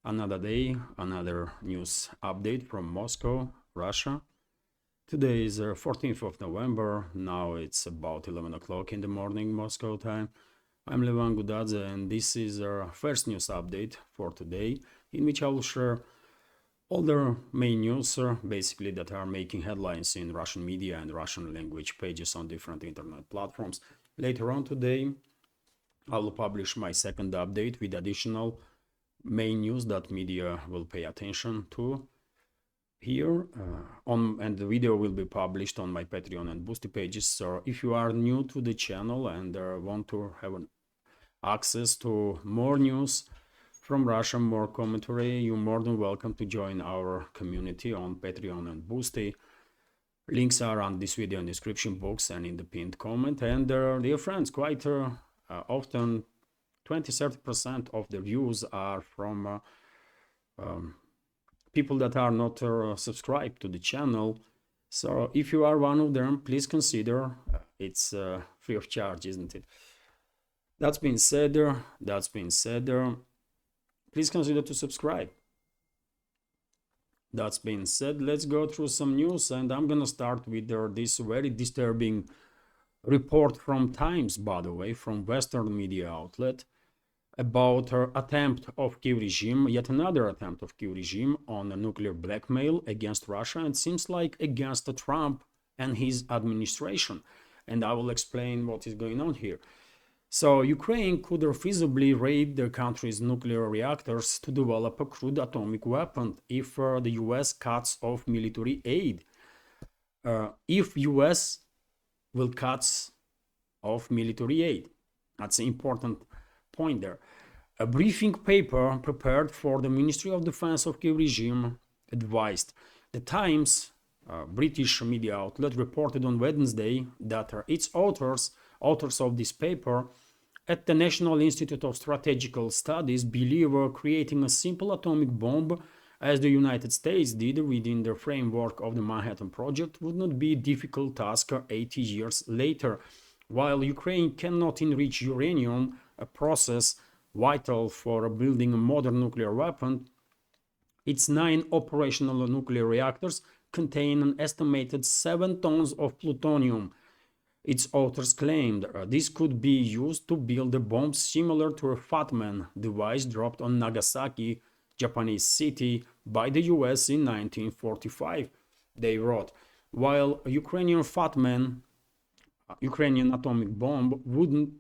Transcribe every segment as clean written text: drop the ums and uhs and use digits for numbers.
Another day, another news update from Moscow, Russia. Today is 14th of November. Now it's about 11 o'clock in the morning, Moscow time. I'm Levan Gudadze, and this is our first news update for today, in which I will share all the main news, basically, that are making headlines in Russian media and Russian language pages on different internet platforms. Later on today, I will publish my second update with additional main news that media will pay attention to here and the video will be published on my Patreon and Boosty pages. So if you are new to the channel and want to have access to more news from Russia, more commentary, you're more than welcome to join our community on Patreon and Boosty. Links are on this video in the description box and in the pinned comment. And dear friends, quite often 20-30% of the views are from people that are not subscribed to the channel. So if you are one of them, please consider. It's free of charge, isn't it? That's been said, please consider to subscribe. That's been said, let's go through some news, and I'm gonna start with this very disturbing report from Times, by the way, from Western media outlet, about attempt of Kiev regime, yet another attempt of Kiev regime on a nuclear blackmail against Russia, and seems like against Trump and his administration. And I will explain what is going on here. So Ukraine could feasibly raid the country's nuclear reactors to develop a crude atomic weapon if the US cuts off military aid. If US will cut off military aid. That's an important point there. A briefing paper prepared for the Ministry of Defense of Kiev regime advised. The Times, British media outlet, reported on Wednesday that its authors of this paper at the National Institute of Strategical Studies believe creating a simple atomic bomb, as the United States did within the framework of the Manhattan Project, would not be a difficult task 80 years later. While Ukraine cannot enrich uranium, a process vital for building a modern nuclear weapon, its 9 operational nuclear reactors contain an estimated 7 tons of plutonium. Its authors claimed this could be used to build a bomb similar to a Fat Man device dropped on Nagasaki, Japanese city, by the US in 1945, they wrote. While Ukrainian Fat Man, Ukrainian atomic bomb, wouldn't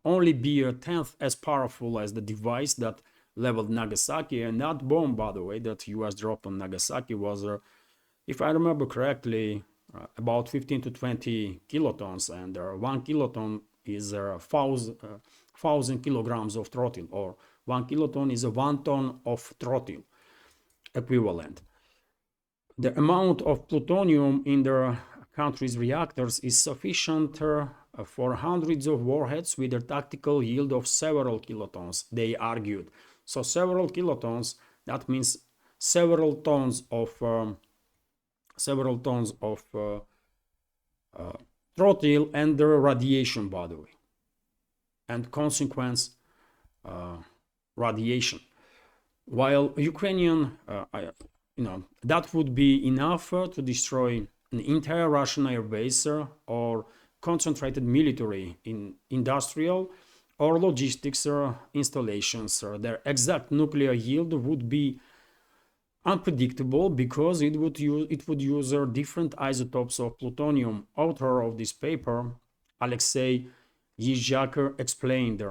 only be a tenth as powerful as the device that leveled Nagasaki, and that bomb, by the way, that US dropped on Nagasaki was, if I remember correctly, about 15 to 20 kilotons, and 1 kiloton is 1,000 kilograms of throttle, or 1 kiloton is 1 ton of throttle equivalent. The amount of plutonium in the country's reactors is sufficient for hundreds of warheads with a tactical yield of several kilotons, they argued. So several kilotons, that means several tons of throttle and radiation, by the way, and consequence radiation. While Ukrainian, that would be enough to destroy an entire Russian airbase or concentrated military, industrial or logistics installations. Their exact nuclear yield would be unpredictable because it would use different isotopes of plutonium. Author of this paper, Alexei Yizhak, explained.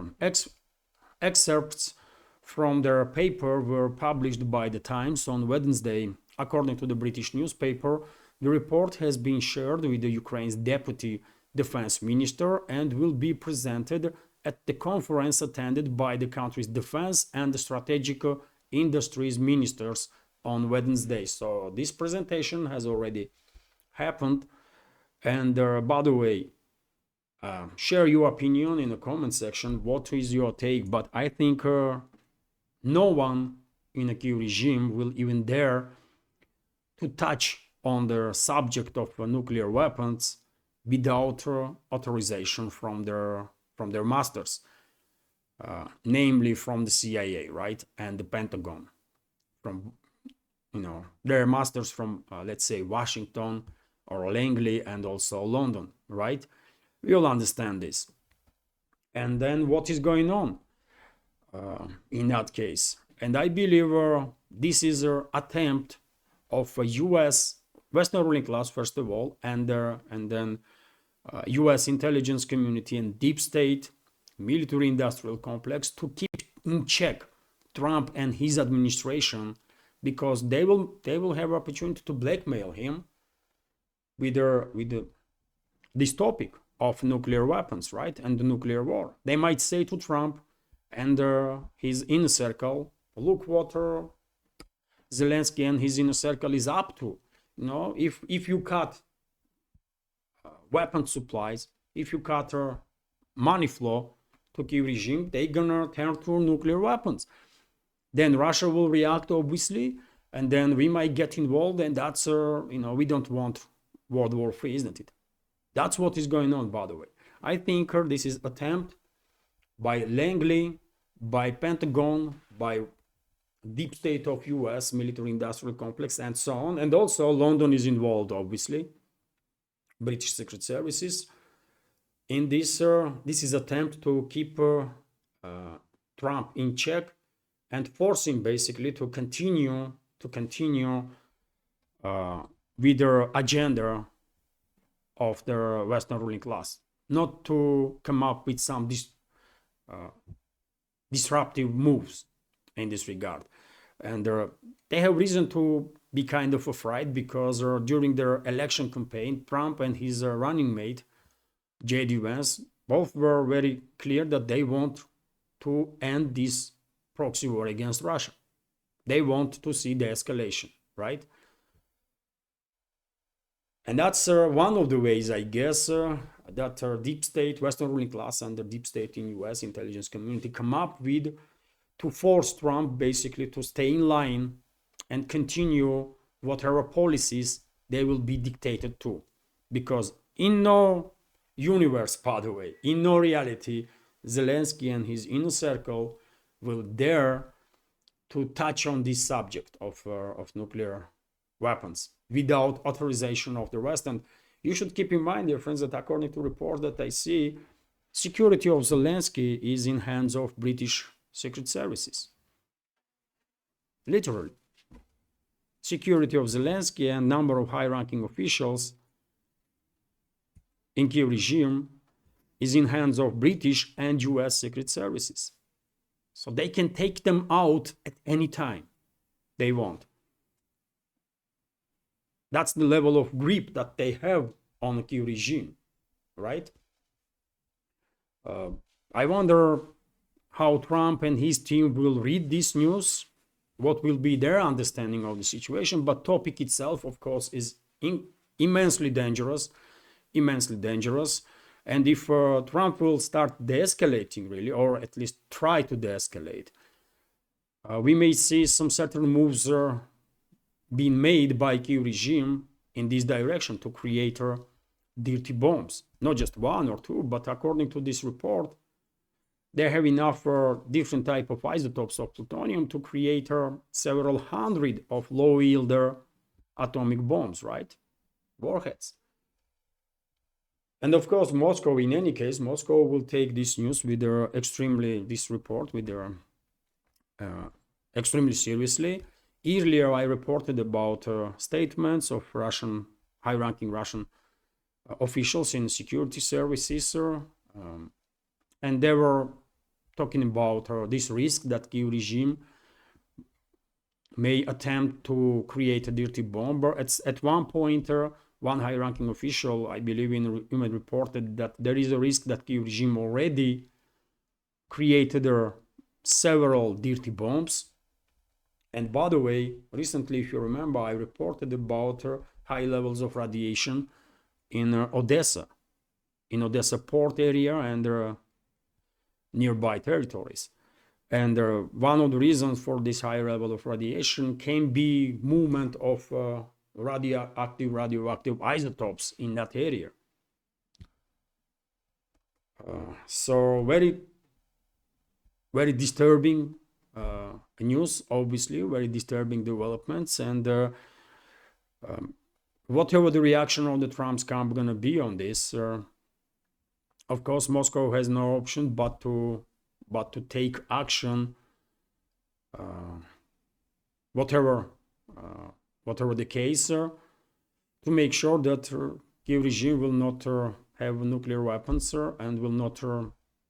Excerpts from their paper were published by the Times on Wednesday. According to the British newspaper, the report has been shared with the Ukraine's deputy defense minister and will be presented at the conference attended by the country's defense and strategic industries ministers on Wednesday. So this presentation has already happened. And by the way, share your opinion in the comment section. What is your take? But I think no one in a Kiev regime will even dare to touch on the subject of nuclear weapons without authorization from their masters, namely from the CIA, right, and the Pentagon. from their masters from let's say Washington or Langley and also London, right? We all understand this. And then what is going on in that case? And I believe this is an attempt of a US Western ruling class, first of all, and then US intelligence community and deep state military industrial complex to keep in check Trump and his administration, because they will have opportunity to blackmail him with this topic of nuclear weapons, right, and the nuclear war. They might say to Trump and his inner circle, look what Zelensky and his inner circle is up to. If you cut weapon supplies, if you cut money flow to Kyiv regime, they're gonna turn to nuclear weapons. Then Russia will react, obviously, and then we might get involved, and that's we don't want World War III, isn't it? That's what is going on, by the way. I think this is attempt by Langley, by Pentagon, by deep state of US military industrial complex, and so on. And also London is involved, obviously, British Secret Services. In this is attempt to keep Trump in check and force him basically to continue with their agenda of the Western ruling class, not to come up with some disruptive moves in this regard. And they have reason to be kind of afraid, because during their election campaign, Trump and his running mate, J.D. Vance, both were very clear that they want to end this proxy war against Russia. They want to see the escalation, right? And that's one of the ways, I guess, that deep state, Western ruling class and the deep state in US intelligence community come up with to force Trump basically to stay in line and continue whatever policies they will be dictated to. Because in no universe, by the way, in no reality, Zelensky and his inner circle will dare to touch on this subject of nuclear weapons without authorization of the West. And you should keep in mind, dear friends, that according to reports that I see, security of Zelensky is in hands of British Secret Services. Literally. Security of Zelensky and number of high-ranking officials in Kyiv regime is in hands of British and US Secret Services. So they can take them out at any time they want. That's the level of grip that they have on the Kyiv regime, right? I wonder how Trump and his team will read this news, what will be their understanding of the situation. But topic itself, of course, is immensely dangerous. And if Trump will start de-escalating, really, or at least try to de-escalate, we may see some certain moves being made by Kyiv regime in this direction to create dirty bombs. Not just one or two, but according to this report, they have enough different type of isotopes of plutonium to create several hundred of low-yield atomic bombs, right? Warheads. And of course, Moscow, in any case, Moscow will take this news with this report with extremely seriously. Earlier, I reported about statements of high-ranking Russian officials in security services, and they were talking about this risk that Kyiv regime may attempt to create a dirty bomb. At one point, one high-ranking official, I believe, reported that there is a risk that Kyiv regime already created several dirty bombs. And by the way, recently, if you remember, I reported about high levels of radiation in Odessa port area and nearby territories. And one of the reasons for this high level of radiation can be movement of radioactive isotopes in that area. So very, very disturbing news, obviously, very disturbing developments, and whatever the reaction of the Trump's camp gonna be on this, of course, Moscow has no option but to take action, whatever the case, to make sure that Kiev regime will not have nuclear weapons and will not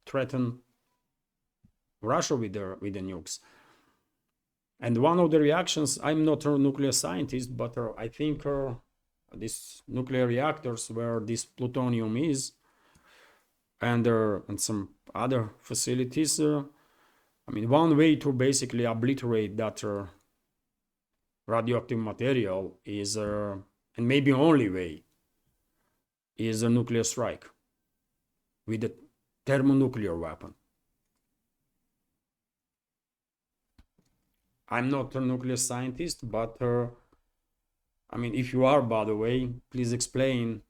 threaten Russia with the nukes. And one of the reactions, I'm not a nuclear scientist, but I think these nuclear reactors where this plutonium is, and some other facilities, I mean, one way to basically obliterate that radioactive material is, and maybe only way, is a nuclear strike with a thermonuclear weapon. I'm not a nuclear scientist, but I mean, if you are, by the way, please explain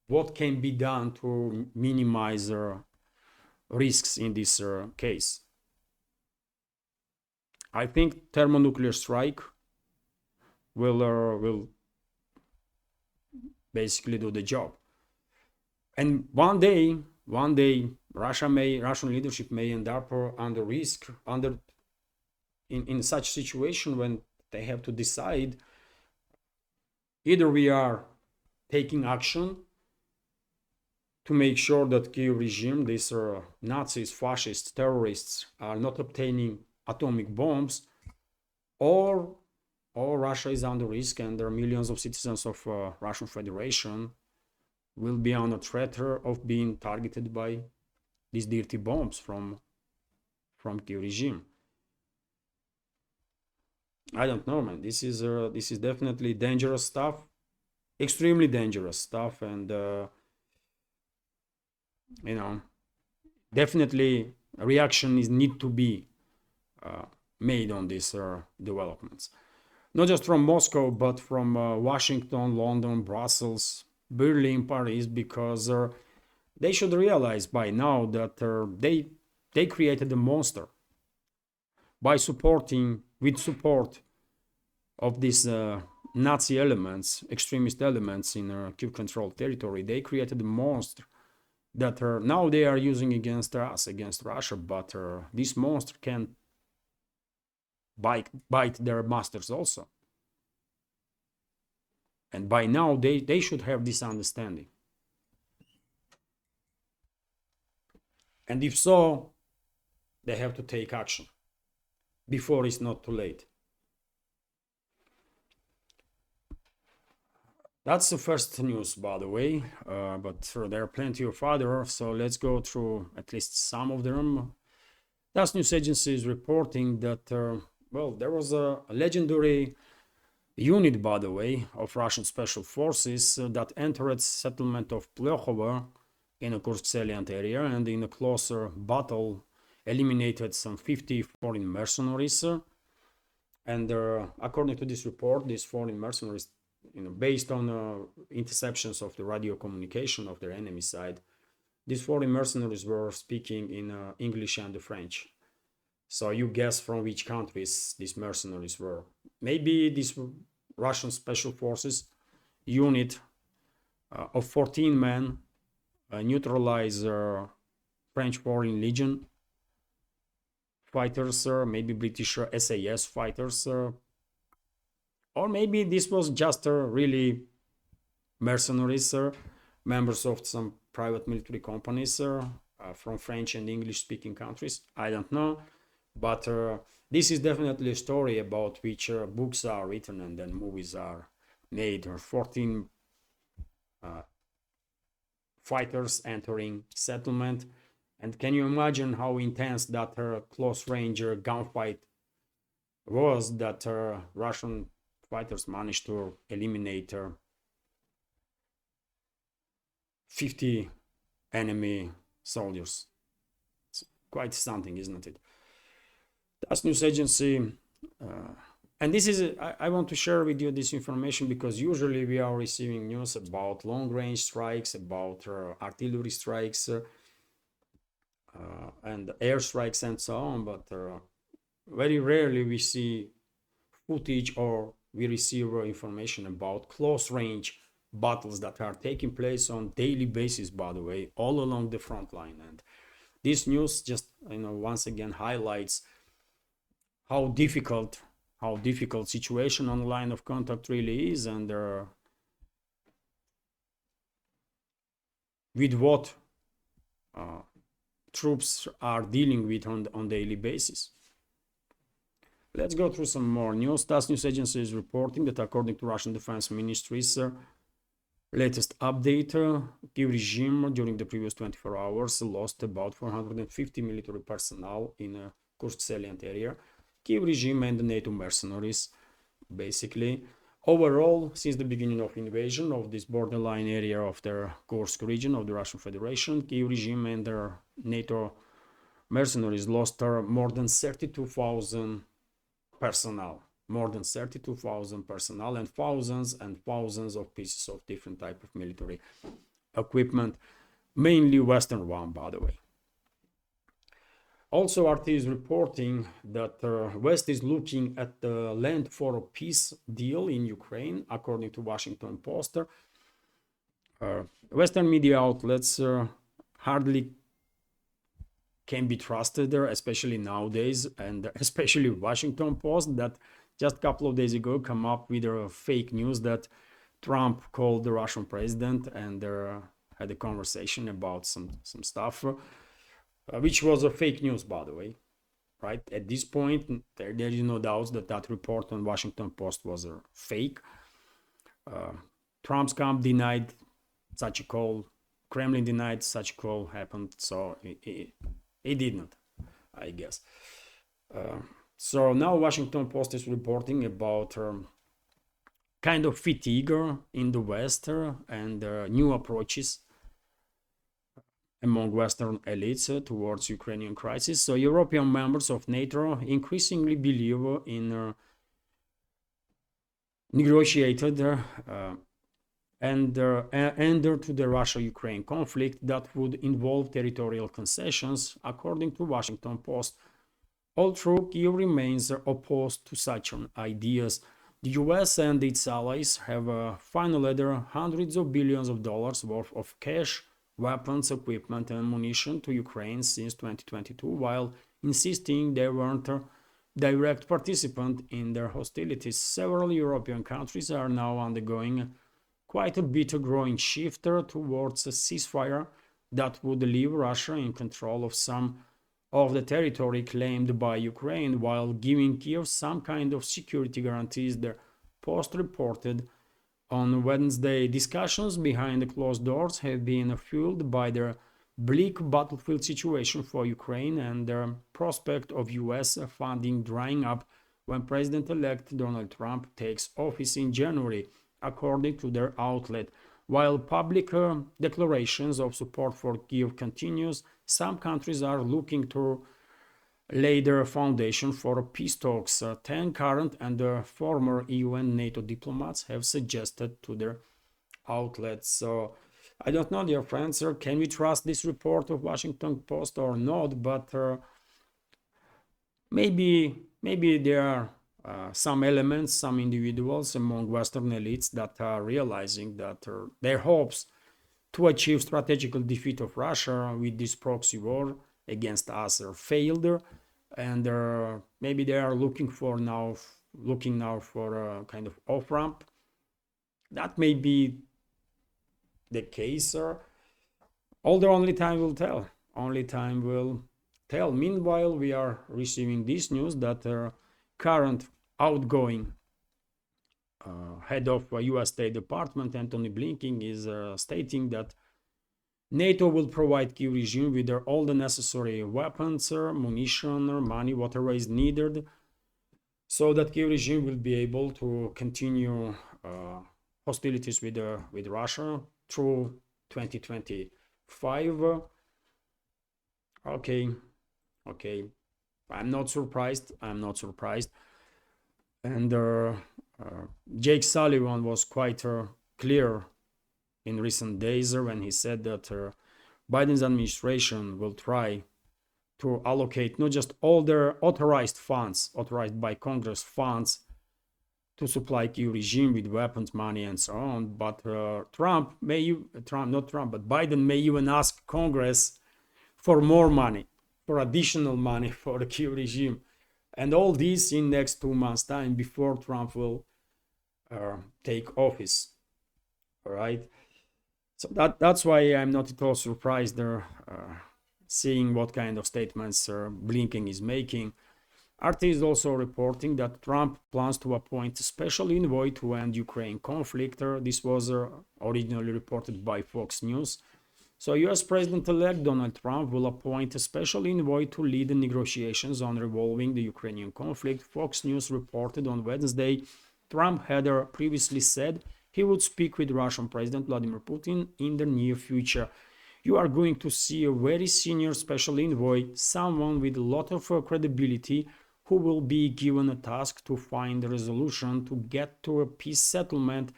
what can be done to minimize risks in this case. I think thermonuclear strike will basically do the job. And one day, Russian leadership may end up under risk, in such situation when they have to decide either we are taking action to make sure that Kiev regime, these Nazis, fascists, terrorists, are not obtaining atomic bombs, or Russia is under risk and there are millions of citizens of Russian Federation will be under threat of being targeted by these dirty bombs from Kiev regime. I don't know, man. This is definitely dangerous stuff, extremely dangerous stuff, and you know, definitely a reaction need to be made on these developments, not just from Moscow, but from Washington, London, Brussels, Berlin, Paris, because they should realize by now that they created a monster by with support of these Nazi elements, extremist elements in Kiev-controlled territory. They created a monster that now they are using against us, against Russia, but this monster can bite their masters also. And by now they should have this understanding. And if so, they have to take action before it's not too late. That's the first news, by the way, but there are plenty of others, so let's go through at least some of them. TASS news agency is reporting that, well, there was a legendary unit, by the way, of Russian special forces that entered settlement of Plekhovo in a Kursk salient area, and in a closer battle eliminated some 50 foreign mercenaries. And according to this report, these foreign mercenaries, based on interceptions of the radio communication of their enemy side, these foreign mercenaries were speaking in English and French. So you guess from which countries these mercenaries were. Maybe this Russian special forces unit of 14 men neutralize French Foreign Legion fighters, maybe British SAS fighters, or maybe this was just really mercenaries, members of some private military companies from French and English speaking countries. I don't know, but this is definitely a story about which books are written and then movies are made. 14 fighters entering settlement, and can you imagine how intense that close range gunfight was, that Russian fighters managed to eliminate 50 enemy soldiers. It's quite something, isn't it? TASS news agency, and this is, I want to share with you this information because usually we are receiving news about long-range strikes, about artillery strikes, and air strikes and so on, but very rarely we see footage or we receive information about close range battles that are taking place on daily basis, by the way, all along the front line. And this news just, once again highlights how difficult situation on line of contact really is, and with what troops are dealing with on daily basis. Let's go through some more news. TASS news agency is reporting that according to Russian Defense Ministry's latest update, Kiev regime during the previous 24 hours lost about 450 military personnel in Kursk salient area. Kiev regime and the NATO mercenaries, basically. Overall, since the beginning of invasion of this borderline area of the Kursk region of the Russian Federation, Kiev regime and their NATO mercenaries lost more than 32,000 personnel. More than 32,000 personnel and thousands of pieces of different type of military equipment, mainly Western one, by the way. Also, RT is reporting that West is looking at the land for a peace deal in Ukraine, according to Washington Post. Western media outlets hardly can be trusted there, especially nowadays, and especially Washington Post, that just a couple of days ago come up with fake news that Trump called the Russian president and had a conversation about some stuff, which was a fake news, by the way, right? At this point, there is no doubt that report on Washington Post was fake. Trump's camp denied such a call. Kremlin denied such a call happened, so it did not, I guess. So now Washington Post is reporting about kind of fatigue in the West and new approaches among Western elites towards Ukrainian crisis. So European members of NATO increasingly believe in negotiated end to the Russia-Ukraine conflict that would involve territorial concessions, according to Washington Post. Although Kyiv remains opposed to such ideas, the US and its allies have funneled hundreds of billions of dollars worth of cash, weapons, equipment, and ammunition to Ukraine since 2022, while insisting they weren't a direct participant in their hostilities. Several European countries are now undergoing quite a bit of growing shift towards a ceasefire that would leave Russia in control of some of the territory claimed by Ukraine, while giving Kiev some kind of security guarantees, the Post reported on Wednesday. Discussions behind the closed doors have been fueled by the bleak battlefield situation for Ukraine and the prospect of US funding drying up when President-elect Donald Trump takes office in January, according to their outlet. While public declarations of support for Kyiv continues, some countries are looking to lay their foundation for peace talks. 10 current and former EU and NATO diplomats have suggested to their outlets. So I don't know, dear friends, can we trust this report of Washington Post or not? But maybe there are some elements, some individuals among Western elites that are realizing that their hopes to achieve strategical defeat of Russia with this proxy war against us failed, and maybe they are looking now for a kind of off-ramp. That may be the case, although only time will tell. Only time will tell. Meanwhile, we are receiving this news that current outgoing head of U.S. State Department, Antony Blinken, is stating that NATO will provide Kyiv regime with all the necessary weapons, munition, money, whatever is needed, so that Kyiv regime will be able to continue hostilities with Russia through 2025. Okay. I'm not surprised. And Jake Sullivan was quite clear in recent days when he said that Biden's administration will try to allocate not just all their authorized funds, authorized by Congress funds, to supply Kyiv regime with weapons, money, and so on. But Biden may even ask Congress for more money, for additional money for the Kyiv regime. And all this in next 2 months' time before Trump will take office. All right. So that's why I'm not at all surprised seeing what kind of statements Blinken is making. RT is also reporting that Trump plans to appoint a special envoy to end Ukraine conflict. This was originally reported by Fox News. So US President-elect Donald Trump will appoint a special envoy to lead the negotiations on resolving the Ukrainian conflict. Fox News reported on Wednesday Trump had previously said he would speak with Russian President Vladimir Putin in the near future. You are going to see a very senior special envoy, someone with a lot of credibility, who will be given a task to find a resolution to get to a peace settlement,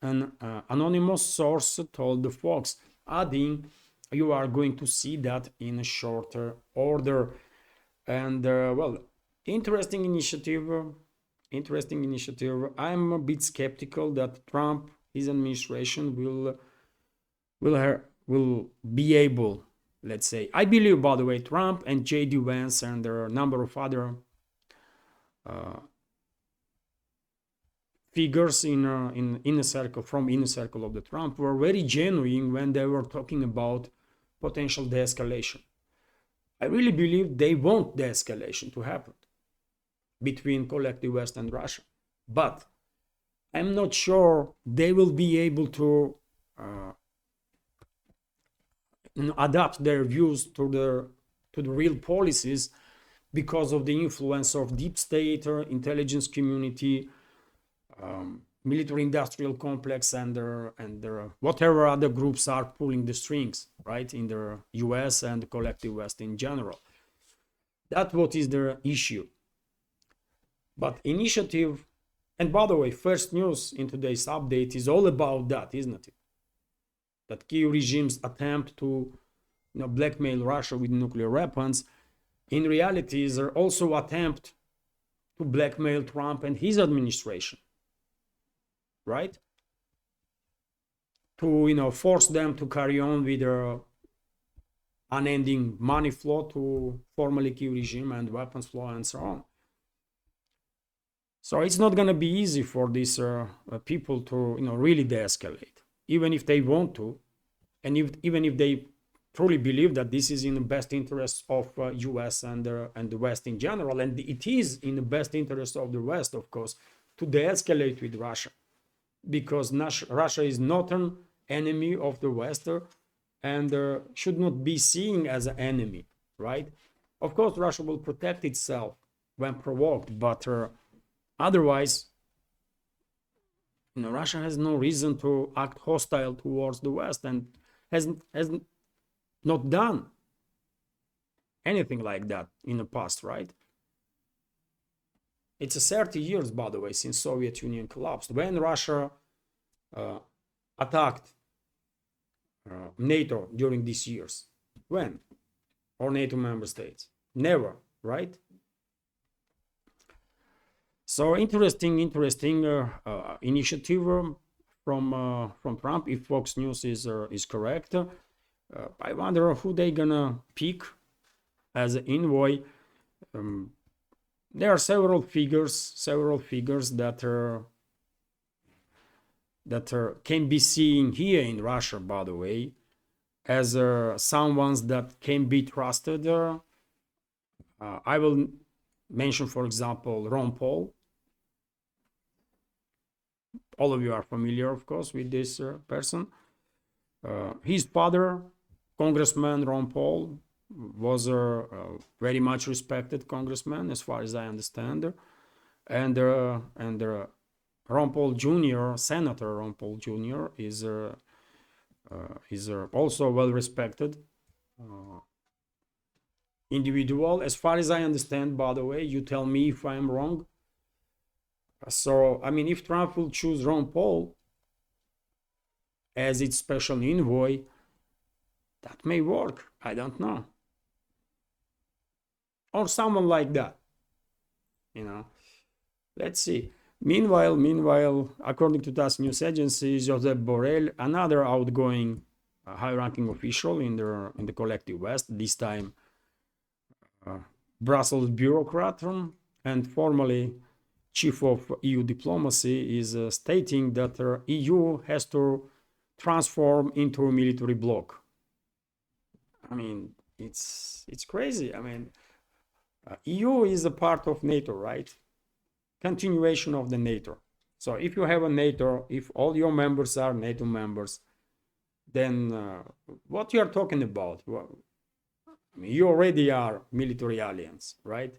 an anonymous source told the Fox, adding, you are going to see that in a shorter order. And well, interesting initiative. I'm a bit skeptical that Trump, his administration, will be able, let's say, I believe, by the way, Trump and J.D. Vance and there are a number of other figures in inner circle, from inner circle of the Trump, were very genuine when they were talking about potential de-escalation. I really believe they want de-escalation to happen between collective West and Russia, but I'm not sure they will be able to adapt their views to the real policies because of the influence of deep state, intelligence community, military-industrial complex, and whatever other groups are pulling the strings, right, in the US and the collective West in general. That's what is the issue. But initiative, and by the way, first news in today's update is all about that, isn't it? That Kyiv regime's attempt to blackmail Russia with nuclear weapons, in reality, is also attempt to blackmail Trump and his administration, right? To force them to carry on with their unending money flow to formally Kyiv regime and weapons flow and so on. So it's not going to be easy for these people to really de-escalate, even if they want to, and even if they truly believe that this is in the best interest of US and the West in general, and it is in the best interest of the West, of course, to de-escalate with Russia, because Russia is not an enemy of the West and should not be seen as an enemy, right? Of course, Russia will protect itself when provoked, but otherwise, Russia has no reason to act hostile towards the West and has not done anything like that in the past, right? It's 30 years, by the way, since Soviet Union collapsed. When Russia attacked NATO during these years? When? Or NATO member states? Never, right? So interesting initiative from Trump, if Fox News is correct. I wonder who they gonna pick as an envoy. There are several figures that can be seen here in Russia, by the way, as some ones that can be trusted. I will mention, for example, Ron Paul. All of you are familiar, of course, with this person. His father, Congressman Ron Paul, was a very much respected congressman, as far as I understand, and Ron Paul Jr., Senator Ron Paul Jr., is also well respected individual, as far as I understand. By the way, you tell me if I'm wrong. So, I mean, if Trump will choose Ron Paul as its special envoy, that may work. I don't know. or someone like that, you know. Let's see. Meanwhile, according to TASS news agency, Josep Borrell, another outgoing high-ranking official in the collective West, this time Brussels bureaucrat and formerly chief of EU diplomacy, is stating that EU has to transform into a military bloc. I mean, it's crazy. I mean, EU is a part of NATO, right? Continuation of the NATO. So if you have a NATO, if all your members are NATO members, then what you are talking about? Well, I mean, you already are military alliance, right?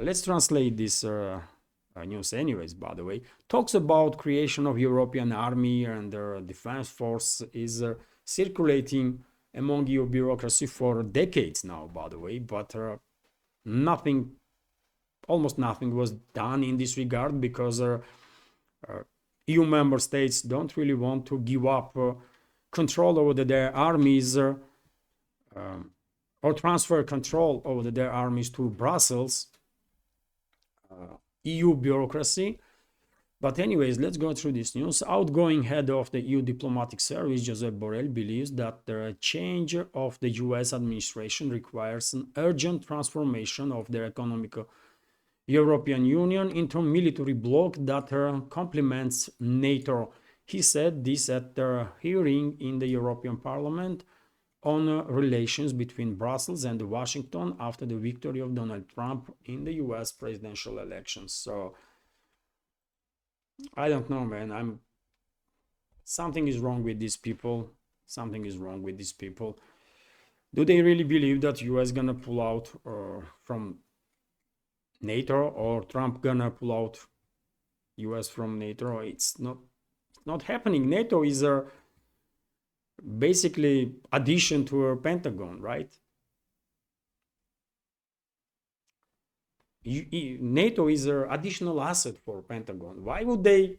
Let's translate this news anyways, by the way. Talks about creation of European army and defense force is circulating among EU bureaucracy for decades now, by the way, but nothing, almost nothing was done in this regard because EU member states don't really want to give up control over their armies or transfer control over their armies to Brussels, EU bureaucracy. But anyways, let's go through this news. Outgoing head of the EU diplomatic service, Josep Borrell, believes that the change of the US administration requires an urgent transformation of their economic European Union into a military bloc that complements NATO. He said this at the hearing in the European Parliament on relations between Brussels and Washington after the victory of Donald Trump in the US presidential elections. So I don't know, man. Something is wrong with these people. Something is wrong with these people. Do they really believe that US gonna pull out from NATO, or Trump gonna pull out US from NATO? It's not happening. NATO is a basically addition to a Pentagon, right? NATO is an additional asset for Pentagon. Why would they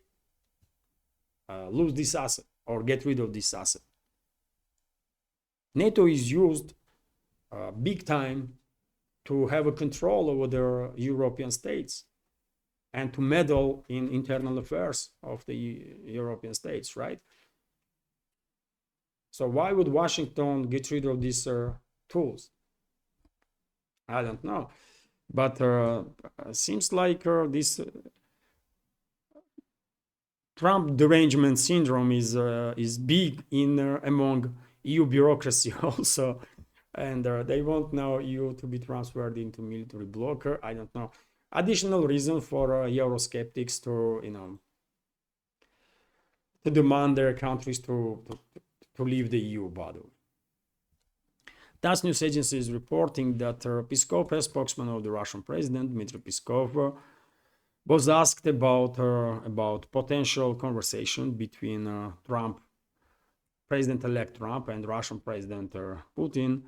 lose this asset or get rid of this asset? NATO is used big time to have a control over the European states and to meddle in internal affairs of the European states, right? So why would Washington get rid of these tools? I don't know. But seems like this Trump derangement syndrome is big in among EU bureaucracy also, and they want now EU to be transferred into military bloc. I don't know. Additional reason for Eurosceptics to to demand their countries to leave the EU, by the way. TASS news agency is reporting that Peskov, a spokesman of the Russian president, Dmitry Peskov, was asked about potential conversation between President-elect Trump and Russian President Putin,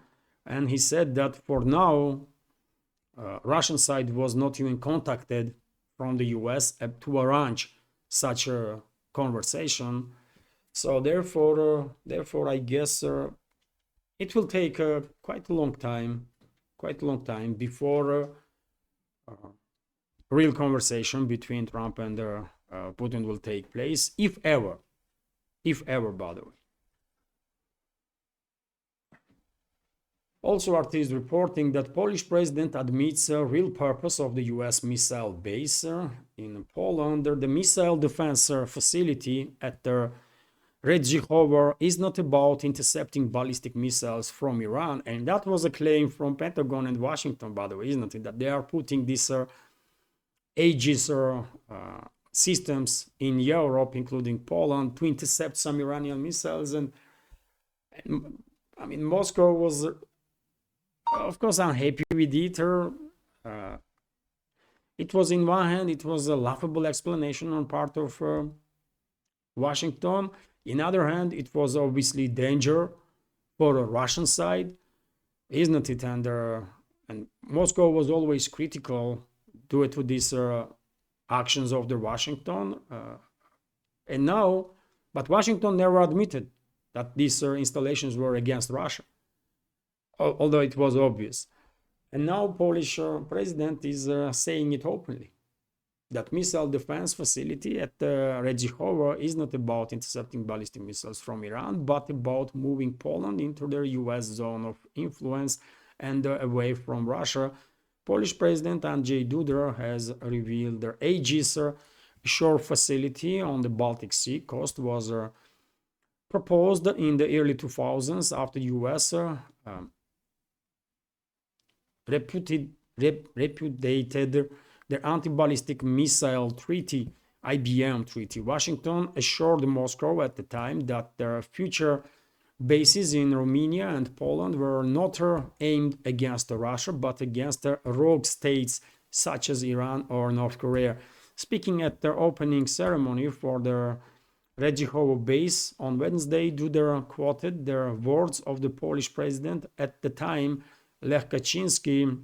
and he said that for now, Russian side was not even contacted from the US to arrange such a conversation. So therefore, I guess it will take quite a long time before real conversation between Trump and Putin will take place, if ever, by the way. Also, RT is reporting that Polish president admits real purpose of the US missile base in Poland. The missile defense facility at the Redzikowo is not about intercepting ballistic missiles from Iran, and that was a claim from Pentagon and Washington, by the way, isn't it? That they are putting these Aegis systems in Europe, including Poland, to intercept some Iranian missiles. And I mean, Moscow was, of course, unhappy with it. It was, in one hand, it was a laughable explanation on part of Washington. In other hand, it was obviously danger for the Russian side, isn't it? And Moscow was always critical due to these actions of the Washington. And now, but Washington never admitted that these installations were against Russia, although it was obvious. And now Polish president is saying it openly. That missile defense facility at Redzikowo is not about intercepting ballistic missiles from Iran, but about moving Poland into their US zone of influence and away from Russia. Polish President Andrzej Duda has revealed their Aegis shore facility on the Baltic Sea coast was proposed in the early 2000s after US repudiated their anti-ballistic missile treaty, IBM treaty. Washington assured Moscow at the time that their future bases in Romania and Poland were not aimed against Russia, but against rogue states such as Iran or North Korea. Speaking at their opening ceremony for the Redzikowo base on Wednesday, Duda quoted the words of the Polish president at the time, Lech Kaczynski,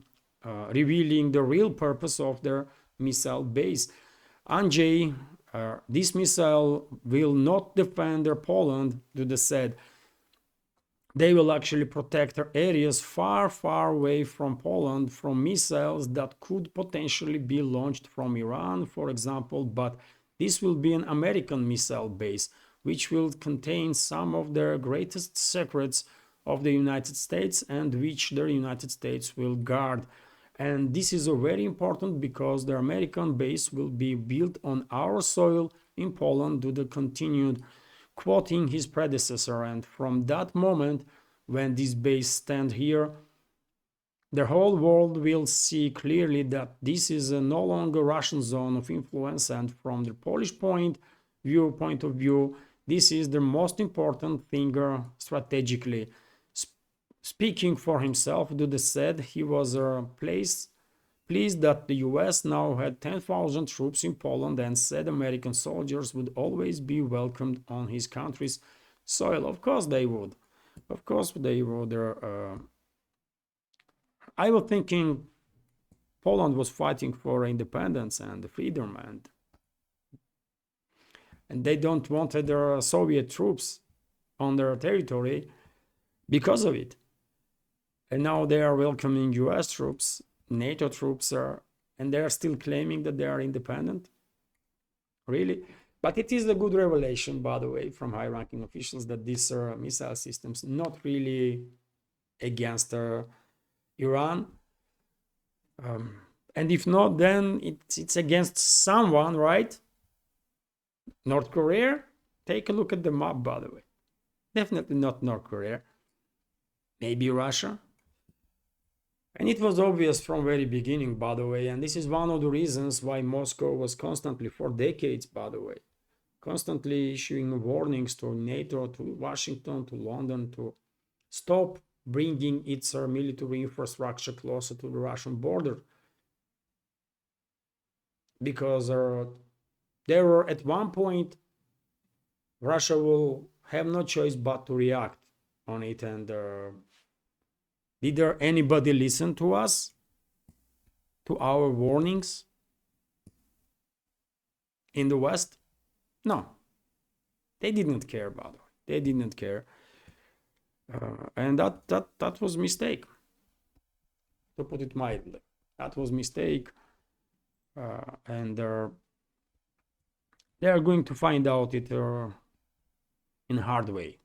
revealing the real purpose of their missile base. Andrzej, this missile will not defend Poland, Duda said. They will actually protect their areas far, far away from Poland from missiles that could potentially be launched from Iran, for example, but this will be an American missile base, which will contain some of the greatest secrets of the United States and which the United States will guard. And this is very important because the American base will be built on our soil in Poland, Duda continued, quoting his predecessor. And from that moment, when this base stands here, the whole world will see clearly that this is no longer Russian zone of influence. And from the Polish point of view, this is the most important thing strategically. Speaking for himself, Duda said he was pleased that the US now had 10,000 troops in Poland and said American soldiers would always be welcomed on his country's soil. Of course they would. Of course they would. I was thinking Poland was fighting for independence and freedom, and they don't want their Soviet troops on their territory because of it. And now they are welcoming US troops, NATO troops, and they are still claiming that they are independent. Really? But it is a good revelation, by the way, from high-ranking officials that these missile systems not really against Iran. And if not, then it's against someone, right? North Korea? Take a look at the map, by the way. Definitely not North Korea. Maybe Russia. And it was obvious from very beginning, by the way, and this is one of the reasons why Moscow was constantly, for decades, by the way, constantly issuing warnings to NATO, to Washington, to London, to stop bringing its military infrastructure closer to the Russian border. Because there were, at one point, Russia will have no choice but to react on it. And did there anybody listen to us, to our warnings in the West? No, they didn't care about it. They didn't care, and that was a mistake. To put it mildly, that was a mistake, and they are going to find out it in a hard way.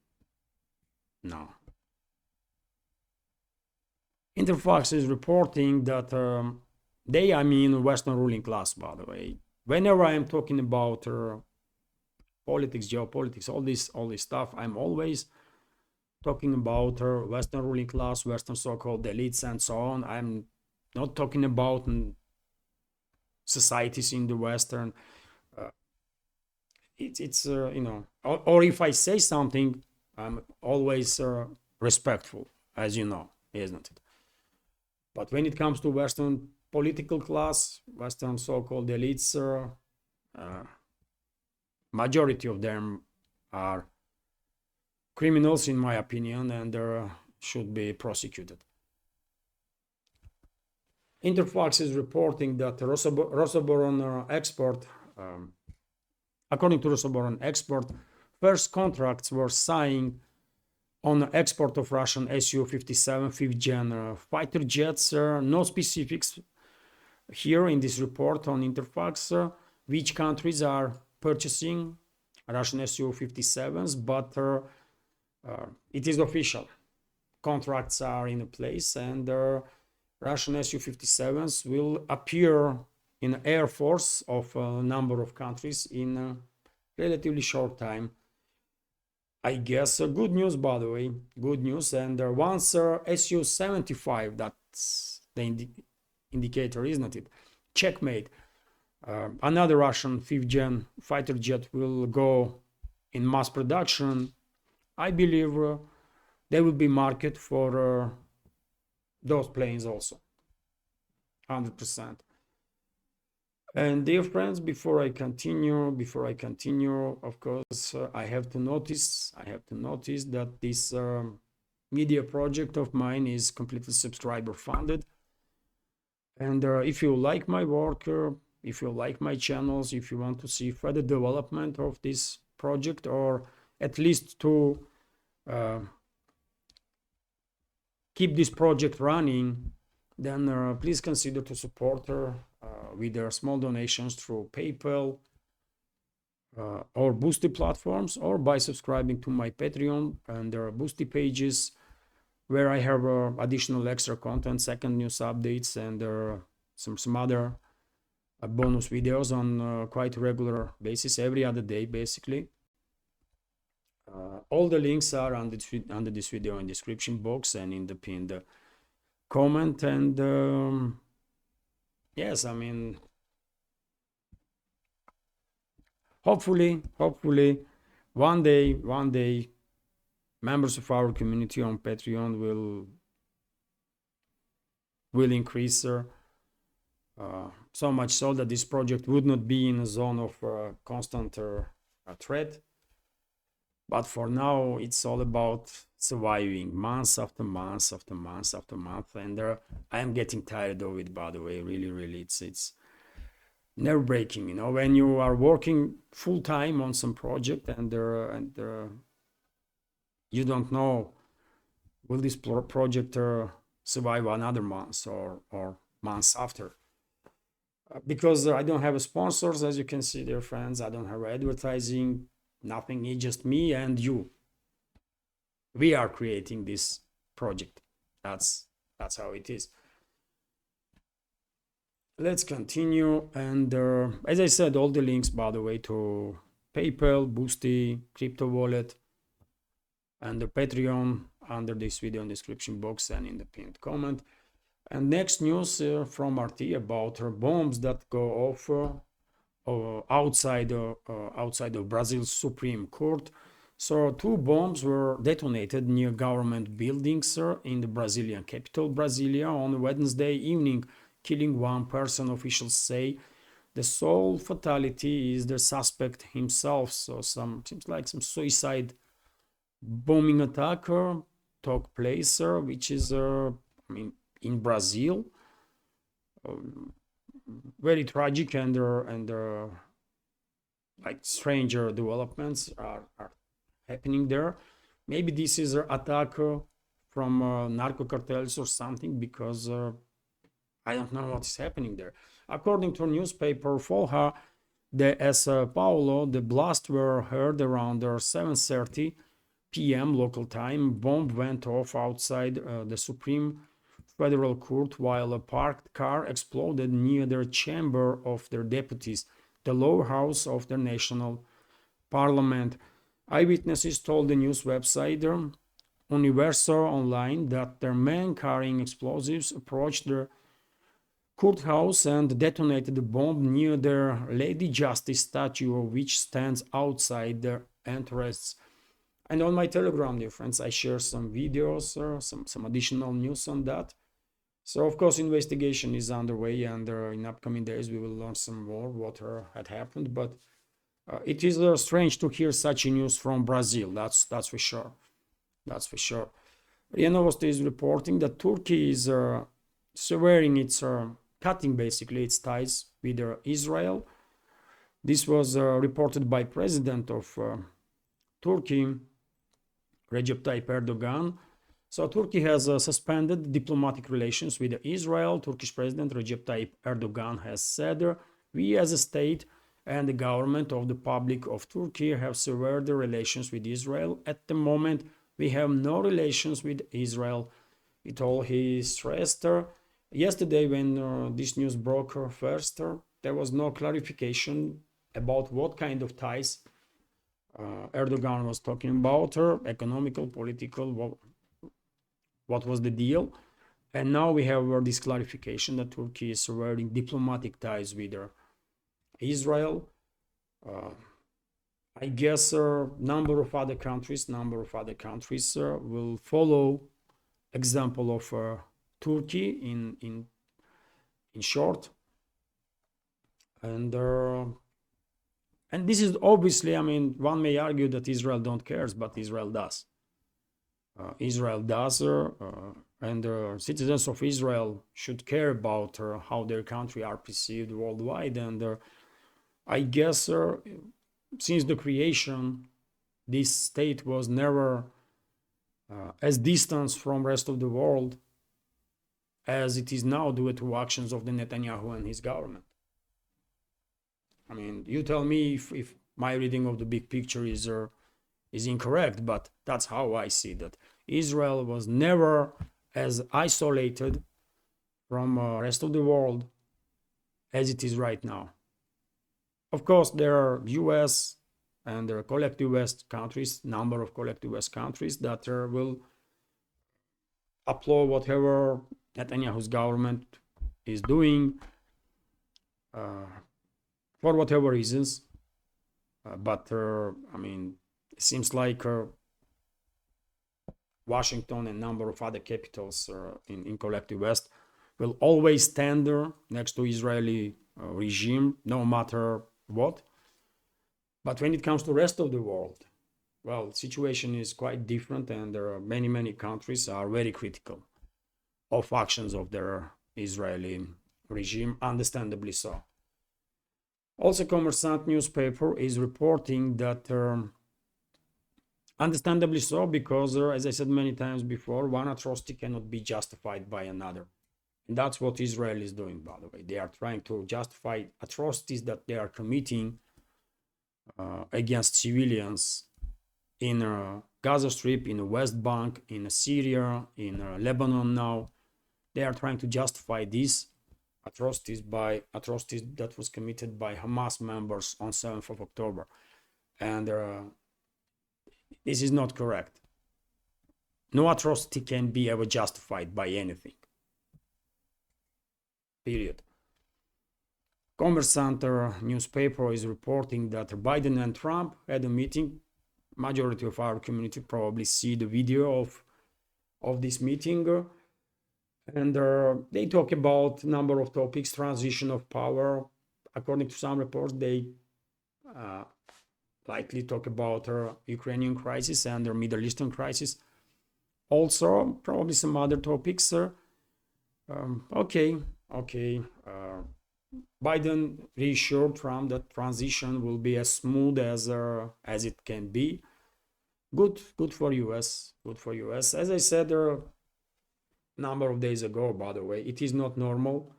No. Interfax is reporting that I mean Western ruling class, by the way. Whenever I am talking about politics, geopolitics, all this stuff, I'm always talking about Western ruling class, Western so-called elites, and so on. I'm not talking about societies in the Western. It's you know, or if I say something, I'm always respectful, as you know, isn't it? But when it comes to Western political class, Western so-called elites, majority of them are criminals, in my opinion, and should be prosecuted. Interfax is reporting that Rosoboron export, according to Rosoboron export, first contracts were signed on export of Russian Su-57 5th-gen fighter jets. No specifics here in this report on Interfax, which countries are purchasing Russian Su-57s, but it is official. Contracts are in place, and Russian Su-57s will appear in the Air Force of a number of countries in a relatively short time. I guess good news, by the way, good news. And once Su-75, that's the indicator, isn't it? Checkmate. Another Russian 5th-gen fighter jet will go in mass production. I believe there will be market for those planes also, 100%. And dear friends, before I continue, of course, I have to notice that this media project of mine is completely subscriber funded. And if you like my work, if you like my channels, if you want to see further development of this project, or at least to keep this project running, then please consider to support her with their small donations through PayPal or Boosty platforms, or by subscribing to my Patreon and their Boosty pages, where I have additional extra content, second news updates, and some other bonus videos on quite regular basis, every other day basically. All the links are under this video in description box and in the pinned comment. And yes, I mean, hopefully one day members of our community on Patreon will increase so much so that this project would not be in a zone of constant threat. But for now, it's all about surviving months after months after months after month. And I am getting tired of it, by the way. Really, it's nerve-breaking, you know, when you are working full-time on some project and you don't know, will this project survive another month or months after? Because I don't have sponsors, as you can see, dear friends. I don't have advertising, nothing. It's just me and you. We are creating this project. That's how it is. Let's continue. And as I said, all the links, by the way, to PayPal, Boosty, crypto wallet, and the Patreon under this video in description box and in the pinned comment. And next news from RT about bombs that go off outside of Brazil's Supreme Court. So 2 bombs were detonated near government buildings in the Brazilian capital, Brasilia, on Wednesday evening, killing 1 person. Officials say the sole fatality is the suspect himself. So seems like some suicide bombing attack took place, which is I mean, in Brazil. Very tragic, and like stranger developments are happening there. Maybe this is an attack from narco cartels or something, because I don't know what is happening there. According to newspaper Folha de São Paulo, the blasts were heard around 7:30 p.m. local time. Bomb went off outside the Supreme Federal Court while a parked car exploded near their chamber of their deputies, the lower house of their national parliament. Eyewitnesses told the news website Universo Online that their men carrying explosives approached the courthouse and detonated the bomb near their Lady Justice statue, which stands outside their entrance. And on my Telegram, dear friends, I share some videos, some additional news on that. So, of course, investigation is underway, and in upcoming days we will learn some more what had happened. But it is strange to hear such news from Brazil. That's for sure. That's for sure. RIA Novosti is reporting that Turkey is severing its cutting basically its ties with Israel. This was reported by President of Turkey Recep Tayyip Erdogan. So Turkey has suspended diplomatic relations with Israel. Turkish President Recep Tayyip Erdogan has said, we as a state and the government of the Republic of Turkey have severed the relations with Israel. At the moment, we have no relations with Israel. It all he stressed. Yesterday, when this news broke first, there was no clarification about what kind of ties Erdogan was talking about, economical, political, what was the deal. And now we have this clarification that Turkey is severing diplomatic ties with Israel. I guess number of other countries will follow example of Turkey in short, and this is obviously, I mean, one may argue that Israel don't cares, but Israel does. Israel does, and citizens of Israel should care about how their country are perceived worldwide. And I guess since the creation, this state was never as distant from rest of the world as it is now due to actions of the Netanyahu and his government. I mean, you tell me if my reading of the big picture is incorrect, but that's how I see that. Israel was never as isolated from rest of the world as it is right now. Of course, there are US and there are collective West countries, number of collective West countries that will applaud whatever Netanyahu's government is doing for whatever reasons. But I mean, it seems like Washington and number of other capitals in collective West will always stand next to Israeli regime, no matter what. But when it comes to rest of the world, well, situation is quite different, and there are many countries are very critical of actions of their Israeli regime, understandably so. Also, Kommersant newspaper is reporting that, understandably so, because as I said many times before, one atrocity cannot be justified by another. And that's what Israel is doing, by the way. They are trying to justify atrocities that they are committing against civilians in Gaza Strip, in the West Bank, in Syria, in Lebanon now. They are trying to justify these atrocities by atrocities that was committed by Hamas members on 7th of October. And this is not correct. No atrocity can be ever justified by anything. Period. Kommersant newspaper is reporting that Biden and Trump had a meeting. Majority of our community probably see the video of this meeting. And they talk about a number of topics, transition of power. According to some reports, they likely talk about Ukrainian crisis and their Middle Eastern crisis. Also, probably some other topics. Okay. Biden reassured Trump that transition will be as smooth as it can be. Good for US. Good for US. As I said a number of days ago, by the way, it is not normal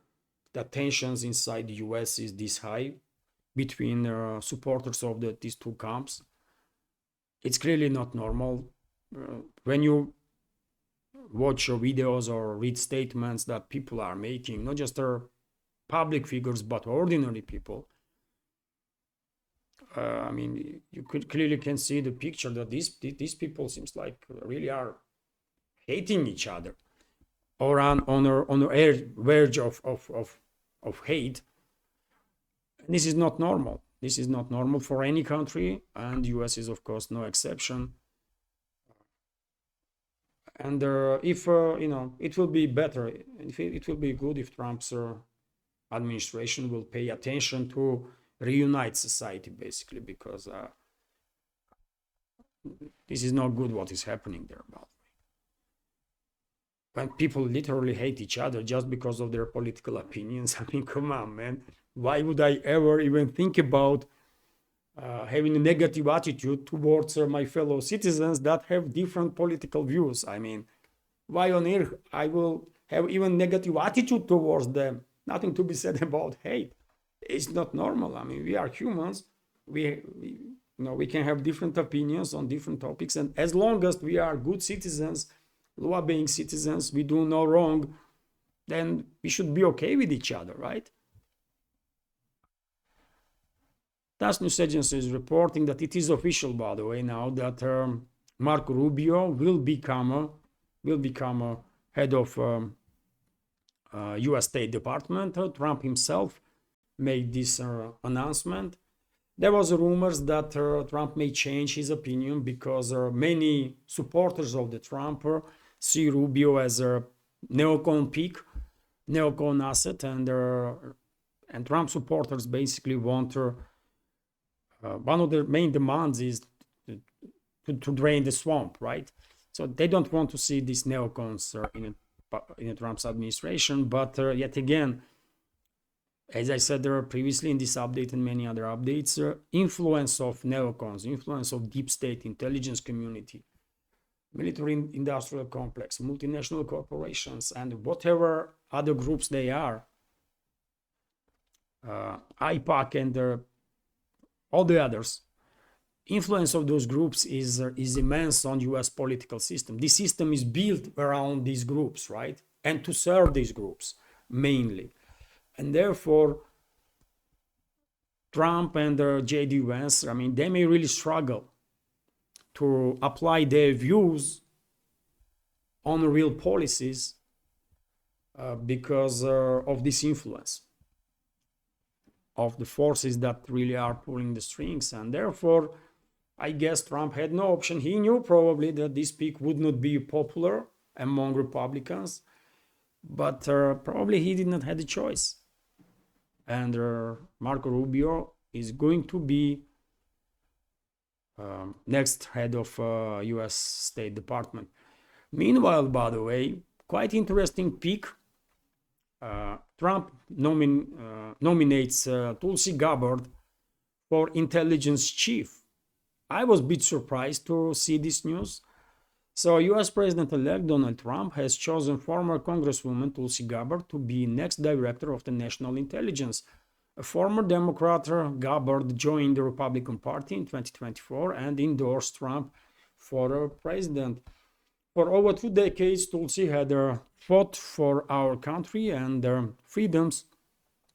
that tensions inside the US is this high between supporters of these two camps. It's clearly not normal. When you watch videos or read statements that people are making, not just public figures but ordinary people, I mean, you clearly can see the picture that these people seems like really are hating each other or on the verge of hate. This is not normal. This is not normal for any country, and US is of course no exception. And if it will be better, it will be good if Trump's administration will pay attention to reunite society, basically, because this is not good what is happening there. About when people literally hate each other just because of their political opinions. I mean, come on, man. Why would I ever even think about having a negative attitude towards my fellow citizens that have different political views. I mean, why on earth I will have even negative attitude towards them? Nothing to be said about hate. It's not normal. I mean, we are humans. We can have different opinions on different topics, and as long as we are good citizens, law-abiding citizens, we do no wrong, then we should be okay with each other, right? TASS News Agency is reporting that it is official, by the way, now that Marco Rubio will become a head of U.S. State Department. Trump himself made this announcement. There was rumors that Trump may change his opinion because many supporters of the Trump see Rubio as a neocon peak, neocon asset, and Trump supporters basically want one of their main demands is to drain the swamp, right? So they don't want to see these neocons in a Trump's administration. But yet again, as I said there previously in this update and many other updates, influence of neocons, influence of deep state intelligence community, military industrial complex, multinational corporations, and whatever other groups they are, IPAC and all the others, influence of those groups is immense on US political system. This system is built around these groups, right? And to serve these groups mainly. And therefore, Trump and J.D. Vance, I mean, they may really struggle to apply their views on real policies because of this influence of the forces that really are pulling the strings. And therefore, I guess Trump had no option. He knew probably that this pick would not be popular among Republicans, but probably he did not have the choice. And Marco Rubio is going to be next head of U.S. State Department. Meanwhile, by the way, quite interesting pick. Trump nominates Tulsi Gabbard for intelligence chief. I was a bit surprised to see this news. So US President-elect Donald Trump has chosen former Congresswoman Tulsi Gabbard to be next director of the National Intelligence. A former Democrat, Gabbard joined the Republican Party in 2024 and endorsed Trump for president. For over 2 decades, Tulsi had fought for our country and the freedoms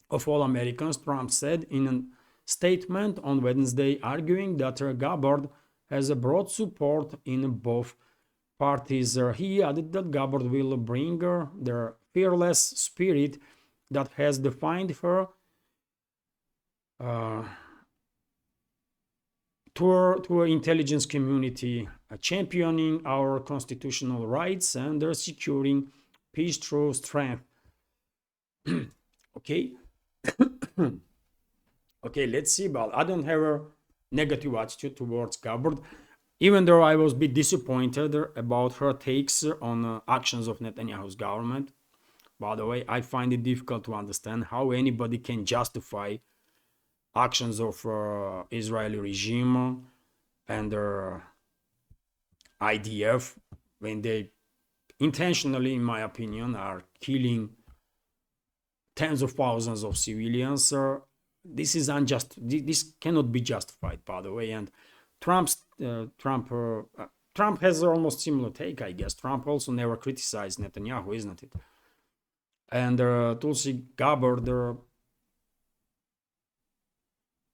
of all Americans, Trump said in a statement on Wednesday, arguing that Gabbard has a broad support in both parties. He added that Gabbard will bring the fearless spirit that has defined her to our intelligence community, championing our constitutional rights and securing peace through strength. Okay. Okay, let's see. But I don't have a negative attitude towards Gabbard, even though I was a bit disappointed about her takes on actions of Netanyahu's government. By the way, I find it difficult to understand how anybody can justify actions of Israeli regime and IDF when they intentionally, in my opinion, are killing tens of thousands of civilians. This is unjust. This cannot be justified, by the way. And Trump has almost similar take, I guess. Trump also never criticized Netanyahu, isn't it? And Tulsi Gabbard,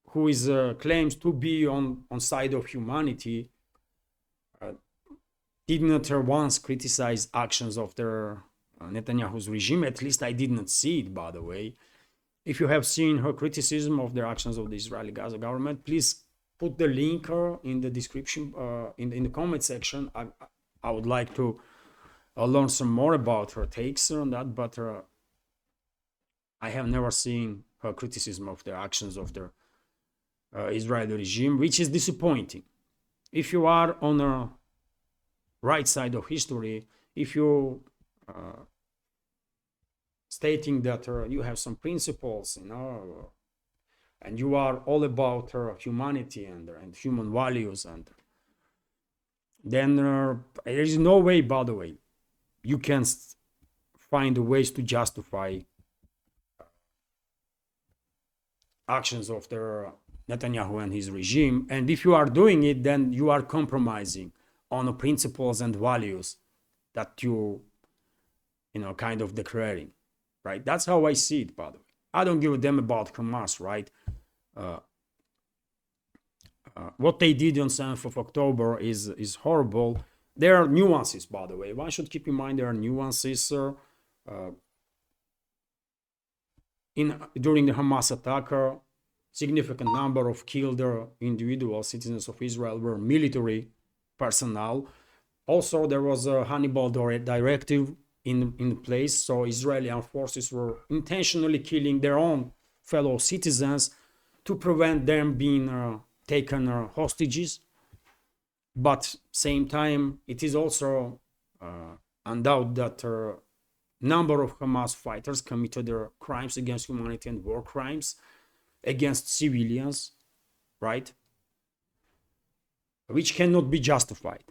who is claims to be on side of humanity, did not once criticize actions of the Netanyahu's regime. At least I did not see it, by the way. If you have seen her criticism of the actions of the Israeli Gaza government, please put the link in the description, in the comment section. I would like to learn some more about her takes on that, but I have never seen her criticism of the actions of the Israeli regime, which is disappointing. If you are on the right side of history, if you stating that you have some principles, and you are all about humanity and human values, and then there is no way, by the way, you can find ways to justify actions of the Netanyahu and his regime. And if you are doing it, then you are compromising on the principles and values that you kind of declaring, right? That's how I see it, by the way. I don't give a damn about Hamas, right? What they did on 7th of October is horrible. There are nuances, by the way. One should keep in mind there are nuances during the Hamas attack. Significant number of killed individual citizens of Israel were military personnel. Also, there was a Hannibal directive in place, so Israeli armed forces were intentionally killing their own fellow citizens to prevent them being taken hostages. But same time, it is also undoubted that number of Hamas fighters committed crimes against humanity and war crimes against civilians, right? Which cannot be justified.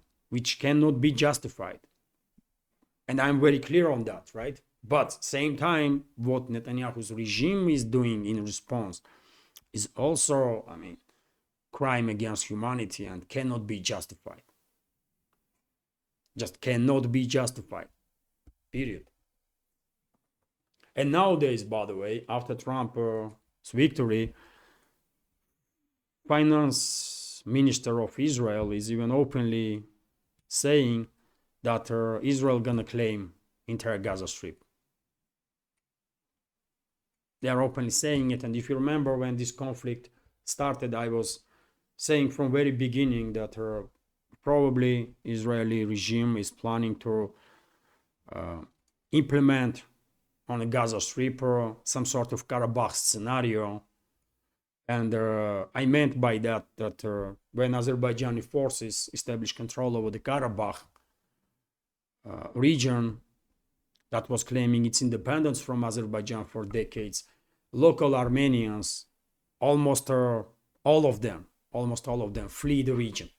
And I'm very clear on that, right? But same time, what Netanyahu's regime is doing in response is also, crime against humanity and cannot be justified. Just cannot be justified, period. And nowadays, by the way, after Trump's victory, finance minister of Israel is even openly saying that Israel gonna claim entire Gaza Strip. They are openly saying it, and if you remember when this conflict started, I was saying from very beginning that probably Israeli regime is planning to implement on the Gaza Strip some sort of Karabakh scenario. And I meant by that when Azerbaijani forces establish control over the Karabakh region that was claiming its independence from Azerbaijan for decades, local Armenians, almost all of them flee the region.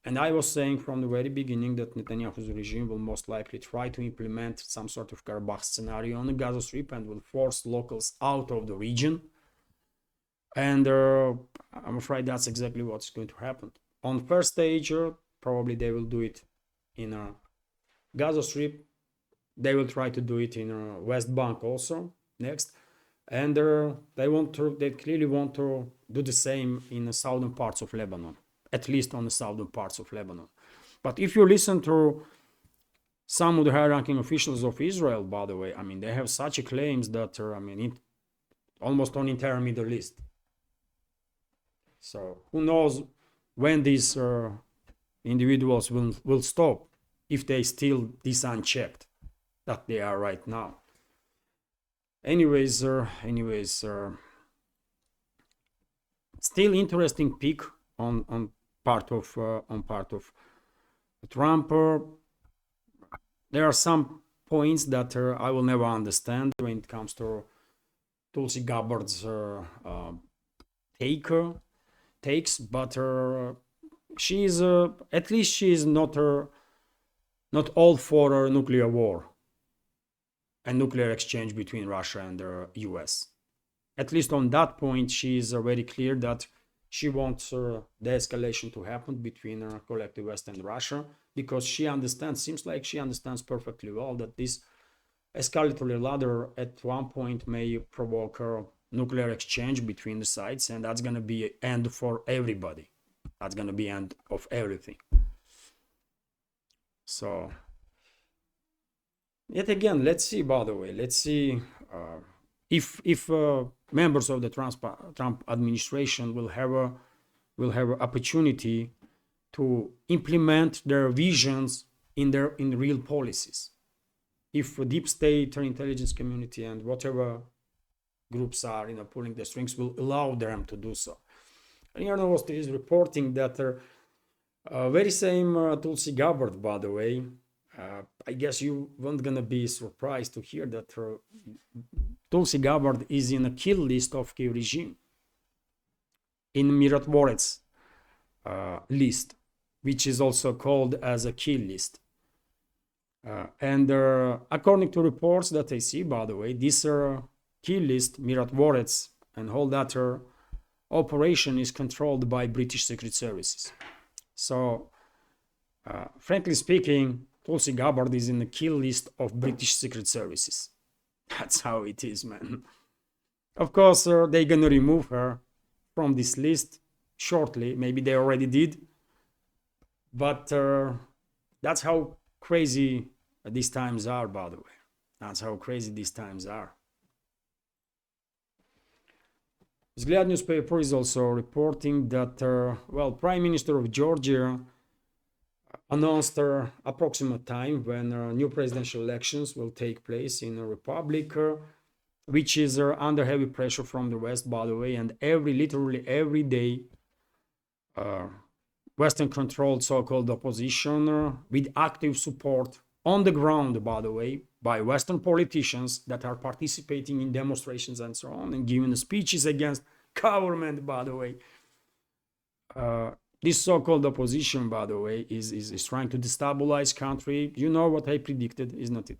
And I was saying from the very beginning that Netanyahu's regime will most likely try to implement some sort of Karabakh scenario on the Gaza Strip and will force locals out of the region. And I'm afraid that's exactly what's going to happen. On first stage, probably they will do it in Gaza Strip. They will try to do it in West Bank also next. And they clearly want to do the same in the southern parts of Lebanon, at least on the southern parts of Lebanon. But if you listen to some of the high-ranking officials of Israel, by the way, they have such claims that almost on entire Middle East. So who knows when these individuals will stop, if they still this unchecked that they are right now. Anyways, still interesting peak on part of Trump. There are some points that I will never understand when it comes to Tulsi Gabbard's takes, but she is at least she is not all for a nuclear war and nuclear exchange between Russia and the US. At least on that point, she is very clear that she wants the escalation to happen between collective West and Russia, because seems like she understands perfectly well that this escalatory ladder at one point may provoke a nuclear exchange between the sides, and that's going to be an end for everybody. That's going to be end of everything. So, yet again, let's see, by the way, if members of the Trump administration will have an opportunity to implement their visions in real policies. If the deep state or intelligence community and whatever groups are pulling the strings will allow them to do so. And Post is reporting that very same Tulsi Gabbard, by the way, I guess you weren't gonna be surprised to hear that Tulsi Gabbard is in a kill list of Kiev regime, in Mirotvorets list, which is also called as a kill list. And according to reports that I see, by the way, this kill list, Mirotvorets, and all that operation is controlled by British Secret Services. So, frankly speaking, Tulsi Gabbard is in the kill list of British Secret Services. That's how it is, man. Of course, they're gonna remove her from this list shortly. Maybe they already did. But that's how crazy these times are, by the way. That's how crazy these times are. Vzglyad newspaper is also reporting that, well, Prime Minister of Georgia announced approximate time when new presidential elections will take place in a republic, which is under heavy pressure from the West, by the way, and literally every day, Western-controlled so-called opposition with active support on the ground, by the way, by Western politicians that are participating in demonstrations and so on, and giving speeches against government, by the way. This so-called opposition, by the way, is trying to destabilize country. You know what I predicted, isn't it?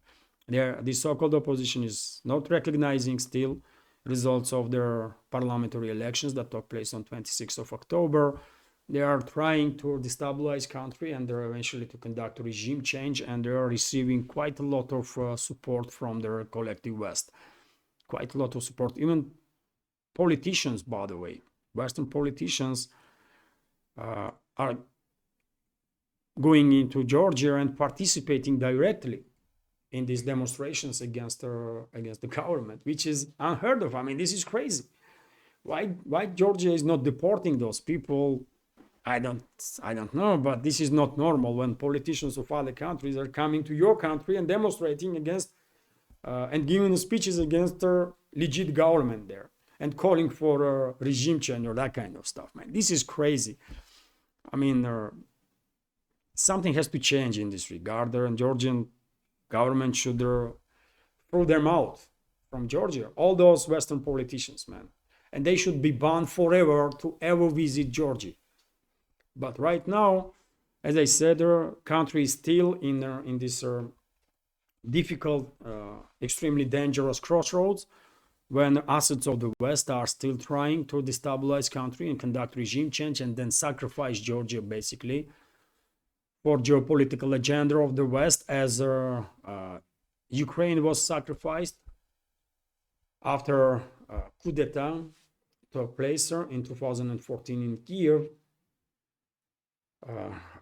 This so-called opposition is not recognizing still results of their parliamentary elections that took place on 26th of October. They are trying to destabilize country, and they're eventually to conduct a regime change, and they are receiving quite a lot of support from their collective West. Quite a lot of support. Even politicians, by the way, Western politicians are going into Georgia and participating directly in these demonstrations against the government, which is unheard of. I mean, this is crazy. Why Georgia is not deporting those people? I don't know, but this is not normal when politicians of other countries are coming to your country and demonstrating against and giving speeches against legit government there and calling for a regime change or that kind of stuff, man. This is crazy. I mean, something has to change in this regard. And Georgian government should throw them out from Georgia. All those Western politicians, man. And they should be banned forever to ever visit Georgia. But right now, as I said, the country is still in this difficult, extremely dangerous crossroads when assets of the West are still trying to destabilize country and conduct regime change and then sacrifice Georgia basically for geopolitical agenda of the West, as Ukraine was sacrificed after coup d'etat took place in 2014 in Kiev.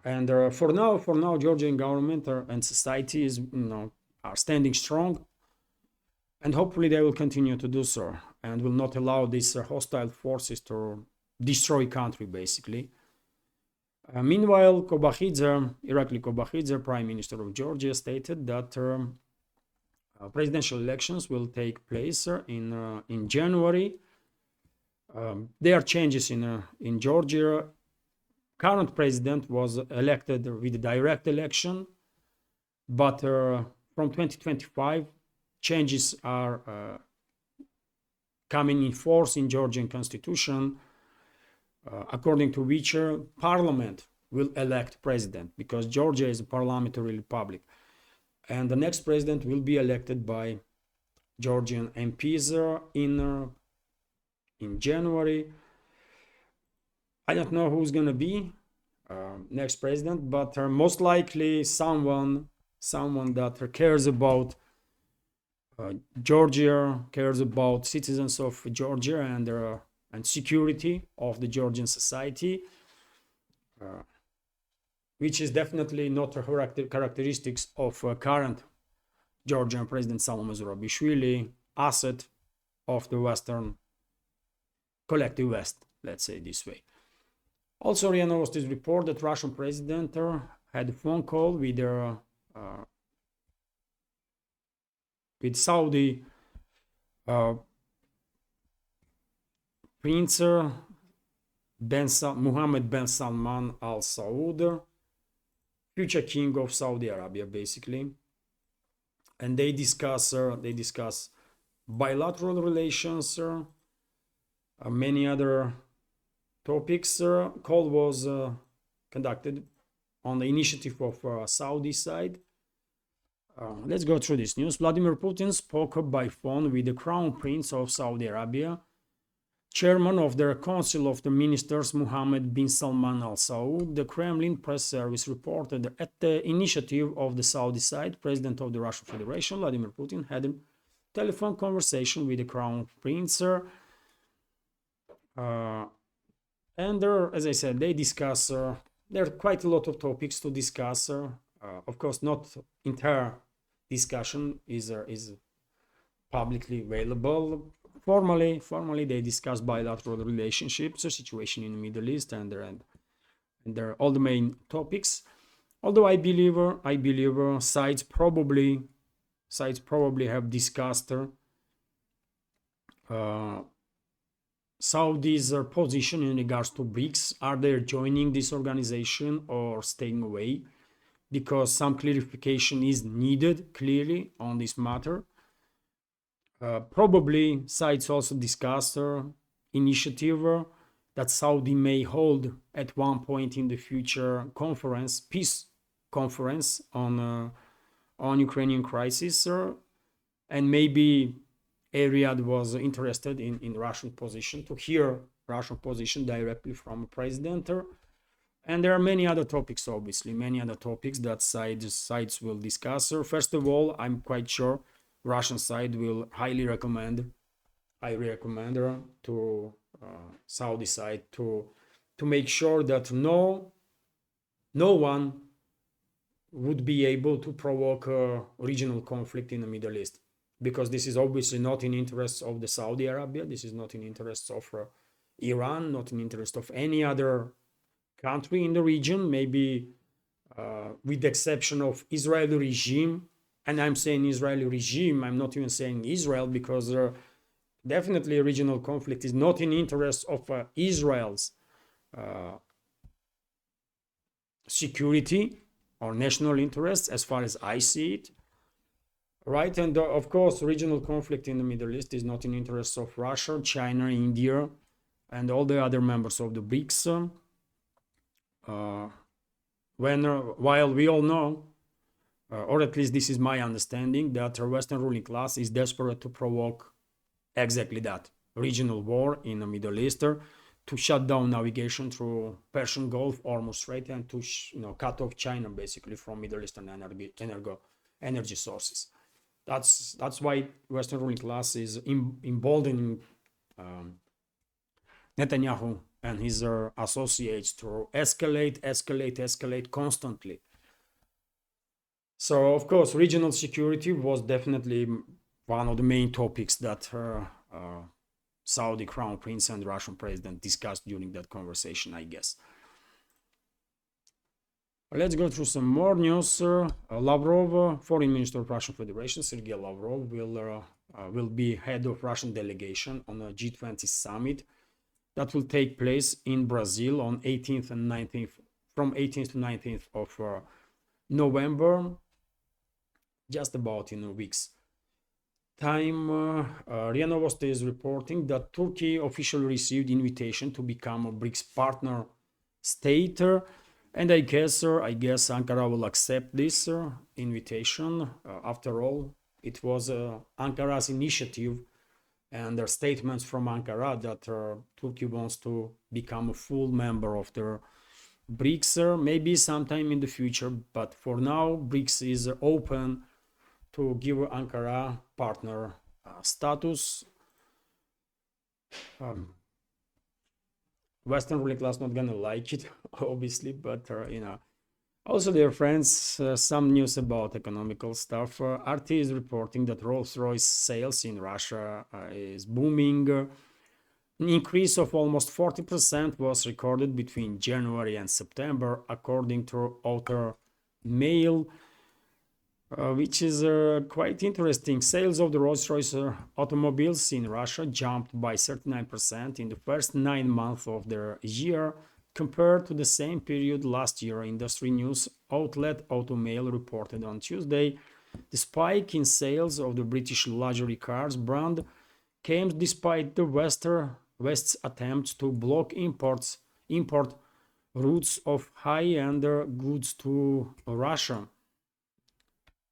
And for now, Georgian government and society are standing strong, and hopefully they will continue to do so and will not allow these hostile forces to destroy country, basically. Meanwhile, Irakli Kobakhidze, Prime Minister of Georgia, stated that presidential elections will take place in January. There are changes in Georgia. Current president was elected with direct election, but from 2025, changes are coming in force in Georgian constitution, according to which parliament will elect president, because Georgia is a parliamentary republic, and the next president will be elected by Georgian MPs in January. I don't know who's gonna be next president, but most likely someone that cares about Georgia, cares about citizens of Georgia and security of the Georgian society, which is definitely not a characteristics of current Georgian President Salome Zurabishvili, asset of the Western collective West, let's say this way. Also, RIA Novosti's report that Russian president had a phone call with Saudi Prince Mohammed bin Salman Al Saud, future king of Saudi Arabia, basically. And they discuss bilateral relations, many other topics. Call was conducted on the initiative of Saudi side. Let's go through this news. Vladimir Putin spoke by phone with the Crown Prince of Saudi Arabia, chairman of the Council of the Ministers Mohammed bin Salman Al Saud. The Kremlin press service reported at the initiative of the Saudi side, President of the Russian Federation, Vladimir Putin, had a telephone conversation with the Crown Prince. And as I said, they discuss, there are quite a lot of topics to discuss. Of course, not entire discussion is publicly available. Formally, they discuss bilateral relationships, the situation in the Middle East, and they're all the main topics. Although I believe sides probably have discussed Saudi's position in regards to BRICS. Are they joining this organization or staying away? Because some clarification is needed clearly on this matter. Probably sides also discussed initiative that Saudi may hold at one point in the future peace conference on Ukrainian crisis, and maybe Riyadh was interested in Russian position, to hear Russian position directly from a president. And there are many other topics, obviously, many other topics that sides will discuss. First of all, I'm quite sure Russian side will highly recommend to Saudi side to make sure that no one would be able to provoke a regional conflict in the Middle East, because this is obviously not in interests of the Saudi Arabia, this is not in interests of Iran, not in interest of any other country in the region, maybe with the exception of Israeli regime. And I'm saying Israeli regime, I'm not even saying Israel, because definitely a regional conflict is not in interest of Israel's security or national interests, as far as I see it. Right, and of course, regional conflict in the Middle East is not in interest of Russia, China, India, and all the other members of the BRICS. While we all know, or at least this is my understanding, that the Western ruling class is desperate to provoke exactly that, regional war in the Middle East, to shut down navigation through Persian Gulf, Hormuz Strait, and to cut off China basically from Middle Eastern energy sources. That's why Western ruling class is emboldening Netanyahu and his associates to escalate constantly. So, of course, regional security was definitely one of the main topics that Saudi Crown Prince and Russian President discussed during that conversation, I guess. Let's go through some more news. Lavrov, Foreign Minister of Russian Federation, Sergei Lavrov, will be head of Russian delegation on a G20 summit that will take place in Brazil on 18th and 19th, from 18th to 19th of November, just about in a week's time. RIA Novosti is reporting that Turkey officially received invitation to become a BRICS partner state, and I guess Ankara will accept this invitation. After all, it was Ankara's initiative and their statements from Ankara that Turkey wants to become a full member of the BRICS, maybe sometime in the future, but for now BRICS is open to give Ankara partner status. Western ruling class not gonna like it, obviously, but Also, dear friends, some news about economical stuff. RT is reporting that Rolls-Royce sales in Russia is booming. An increase of almost 40% was recorded between January and September, according to Auto Mail, which is quite interesting. Sales of the Rolls-Royce automobiles in Russia jumped by 39% in the first 9 months of the year, compared to the same period last year, industry news outlet Automail reported on Tuesday. The spike in sales of the British luxury cars brand came despite the West's attempts to block import routes of high-end goods to Russia.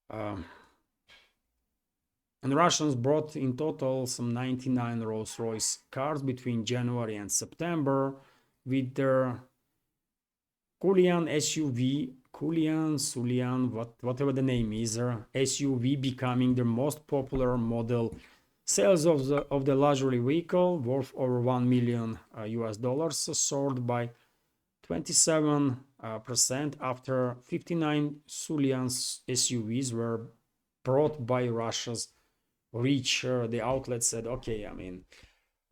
And Russians brought in total some 99 Rolls-Royce cars between January and September, with their Kulian SUV, whatever the name is, SUV becoming the most popular model. Sales of the luxury vehicle, worth over $1 million US dollars, soared by 27% after 59 Sulian SUVs were brought by Russia's reach. The outlet said, okay, I mean,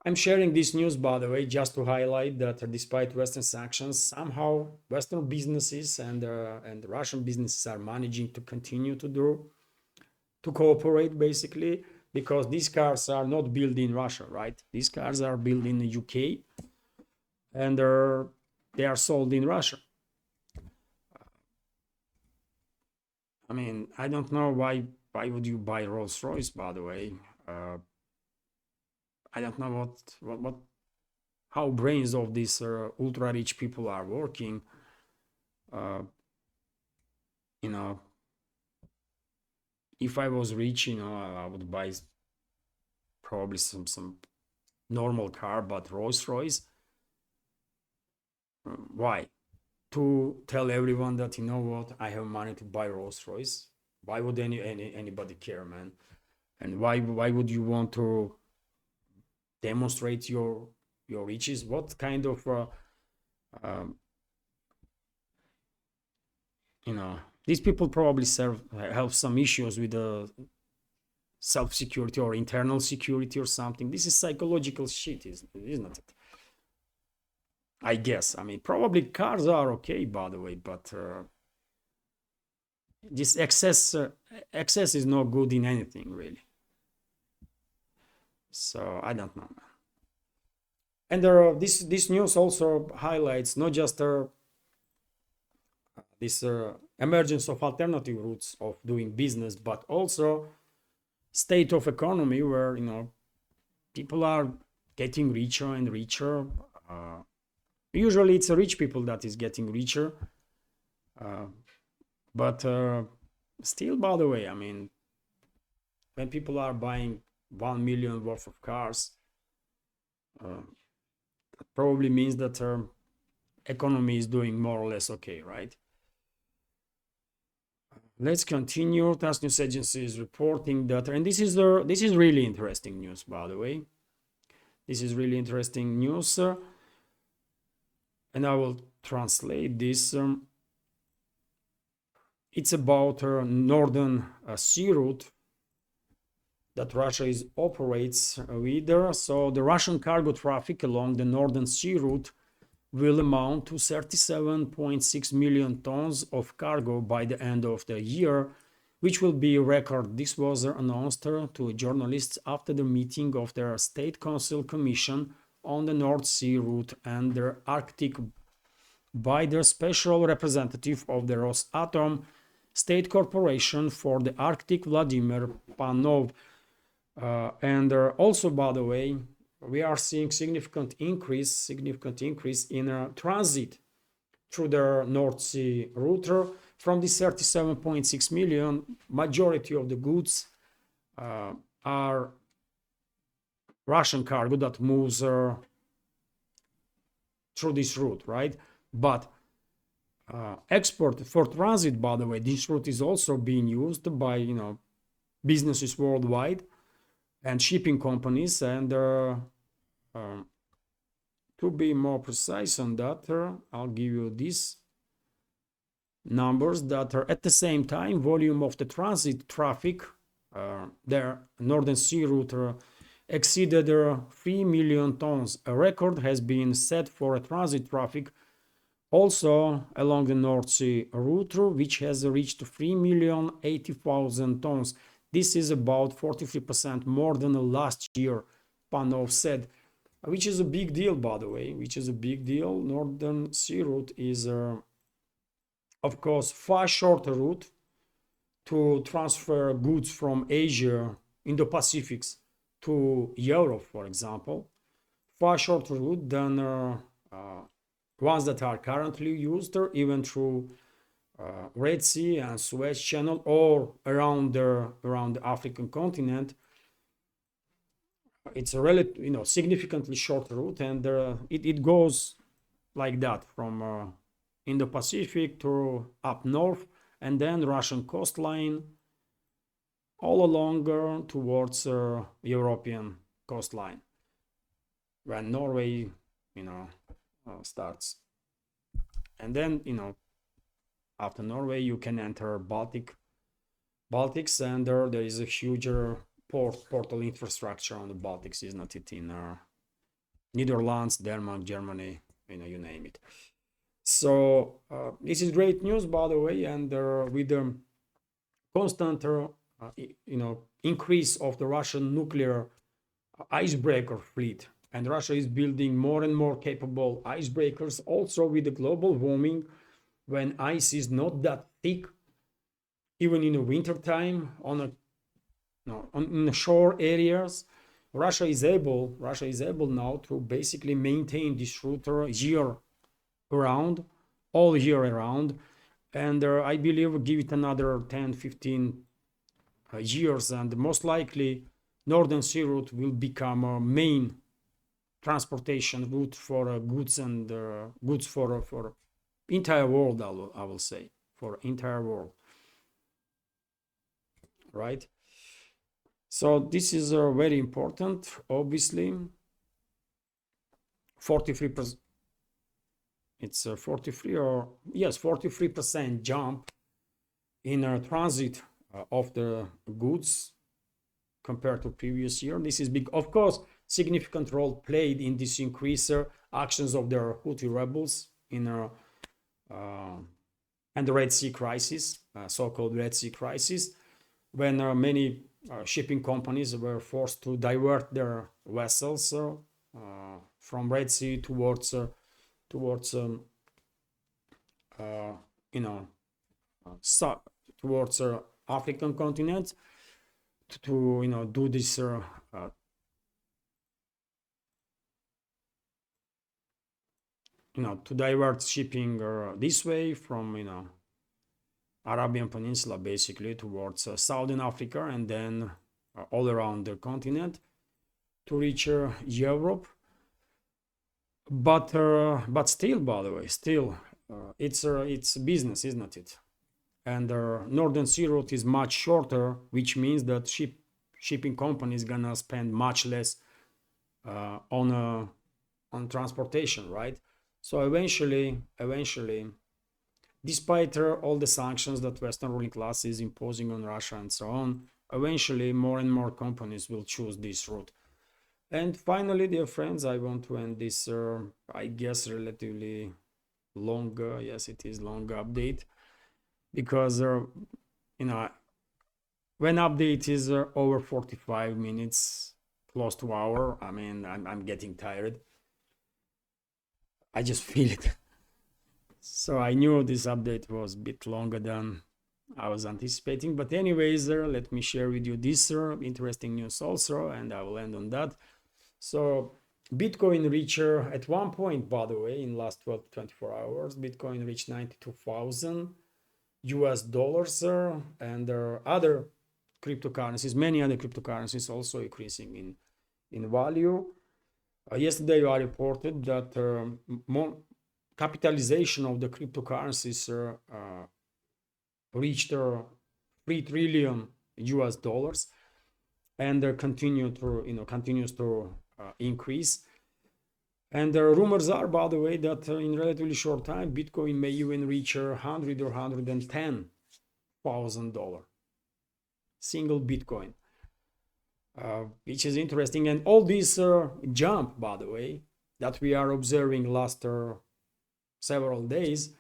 I'm sharing this news, by the way, just to highlight that despite Western sanctions, somehow Western businesses and Russian businesses are managing to continue to cooperate, basically, because these cars are not built in Russia, right? These cars are built in the UK, and they are sold in Russia. I mean, I don't know why would you buy Rolls-Royce, by the way. I don't know how brains of these ultra rich people are working. You know, if I was rich, I would buy probably some normal car, but Rolls-Royce. Why? To tell everyone that, you know what, I have money to buy Rolls-Royce. Why would anybody care, man? And why would you want to demonstrate your riches? What kind of these people probably have some issues with the self-security or internal security or something. This is psychological shit, isn't it? I guess. I mean, probably cars are okay, by the way, but this excess is not good in anything, really. So I don't know, man. And this news also highlights not just this emergence of alternative routes of doing business, but also state of economy where people are getting richer and richer. Usually it's the rich people that is getting richer, but still, by the way, I mean, when people are buying 1 million worth of cars, that probably means that economy is doing more or less okay, right? Let's continue. TASS News Agency is reporting that, and this is really interesting news, by the way. This is really interesting news, and I will translate this. It's about northern sea route that Russia operates with. So the Russian cargo traffic along the northern sea route will amount to 37.6 million tons of cargo by the end of the year, which will be a record. This was announced to journalists after the meeting of their State Council Commission on the North Sea route and the Arctic by the special representative of the Rosatom State Corporation for the Arctic, Vladimir Panov. And also, by the way, we are seeing significant increase in transit through the North Sea route. From the 37.6 million, majority of the goods are Russian cargo that moves through this route, right? But export for transit, by the way, this route is also being used by businesses worldwide and shipping companies. And to be more precise on that, I'll give you these numbers that are at the same time volume of the transit traffic, the Northern Sea route exceeded 3 million tons. A record has been set for a transit traffic also along the North Sea route, which has reached 3,080,000 tons. This is about 43% more than last year, Panov said. which is a big deal, by the way, which is a big deal. Northern Sea route is, of course, far shorter route to transfer goods from Asia in the Pacifics to Europe, for example. Far shorter route than ones that are currently used, or even through Red Sea and Suez Channel, or around the African continent. It's a relatively, significantly short route, and it goes like that from in the Pacific to up north, and then Russian coastline, all along towards European coastline, when Norway, starts, and then after Norway you can enter Baltics, and there is a huge portal infrastructure on the Baltics, isn't it? In Netherlands, Denmark, Germany, you name it. So this is great news, by the way, and with the constant increase of the Russian nuclear icebreaker fleet, and Russia is building more and more capable icebreakers, also with the global warming, when ice is not that thick, even in the winter time in the shore areas. Russia is able now to basically maintain this route all year around, and I believe give it another 10-15 years, and most likely Northern Sea route will become a main transportation route for goods, and goods for entire world. I will say for entire world, right? So this is very important, obviously. 43%. It's a 43% jump in transit of the goods compared to previous year. This is big. Of course, significant role played in this increase actions of the Houthi rebels in and the Red Sea crisis, so-called Red Sea crisis, when many shipping companies were forced to divert their vessels from Red Sea towards African continent to do this to divert shipping this way from Arabian Peninsula, basically towards Southern Africa, and then all around the continent to reach Europe. But still, by the way, it's business, isn't it? And Northern Sea route is much shorter, which means that shipping companies gonna spend much less on transportation, right? So eventually, despite all the sanctions that Western ruling class is imposing on Russia and so on, eventually more and more companies will choose this route. And finally, dear friends, I want to end this, I guess, relatively long, yes, it is long update, because when update is over 45 minutes, close to hour, I mean, I'm getting tired. I just feel it. So I knew this update was a bit longer than I was anticipating. But anyways, let me share with you this interesting news also, and I will end on that. So Bitcoin reached at one point, by the way, in last 12 to 24 hours, Bitcoin reached $92,000 and there are other cryptocurrencies, many other cryptocurrencies also increasing in value. Yesterday I reported that capitalization of the cryptocurrencies reached $3 trillion, and continues to increase. And the rumors are, by the way, that in relatively short time, Bitcoin may even reach $100,000 or $110,000 single Bitcoin, which is interesting. And all this jump, by the way, that we are observing last several days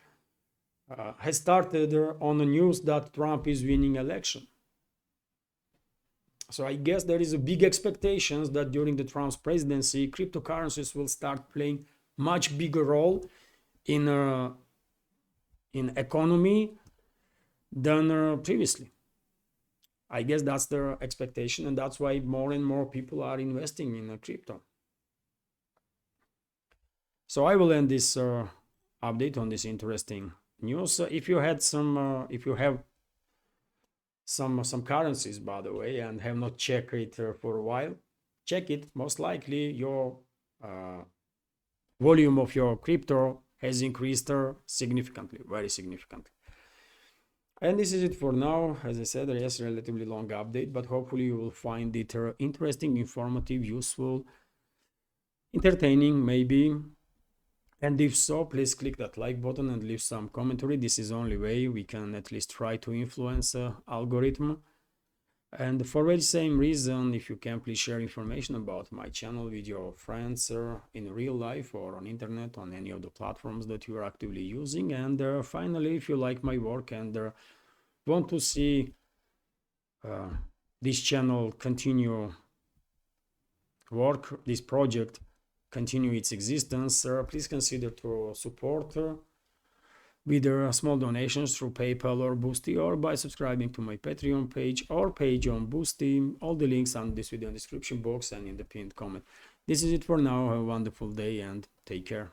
has started on the news that Trump is winning election. So I guess there is a big expectations that during the Trump's presidency, cryptocurrencies will start playing much bigger role in economy than previously. I guess that's their expectation, and that's why more and more people are investing in crypto. So I will end this update on this interesting news. If you had if you have some currencies, by the way, and have not checked it for a while, check it. Most likely your volume of your crypto has increased significantly, very significantly. And this is it for now. As I said, yes, relatively long update, but hopefully you will find it interesting, informative, useful, entertaining, maybe. And if so, please click that like button and leave some commentary. This is the only way we can at least try to influence algorithm. And for the same reason, if you can, please share information about my channel with your friends in real life or on internet, on any of the platforms that you are actively using. And finally, if you like my work and want to see this channel continue work, this project continue its existence, please consider to support with small donations through PayPal or Boosty, or by subscribing to my Patreon page or page on Boosty. All the links on this video in the description box and in the pinned comment. This is it for now. Have a wonderful day and take care.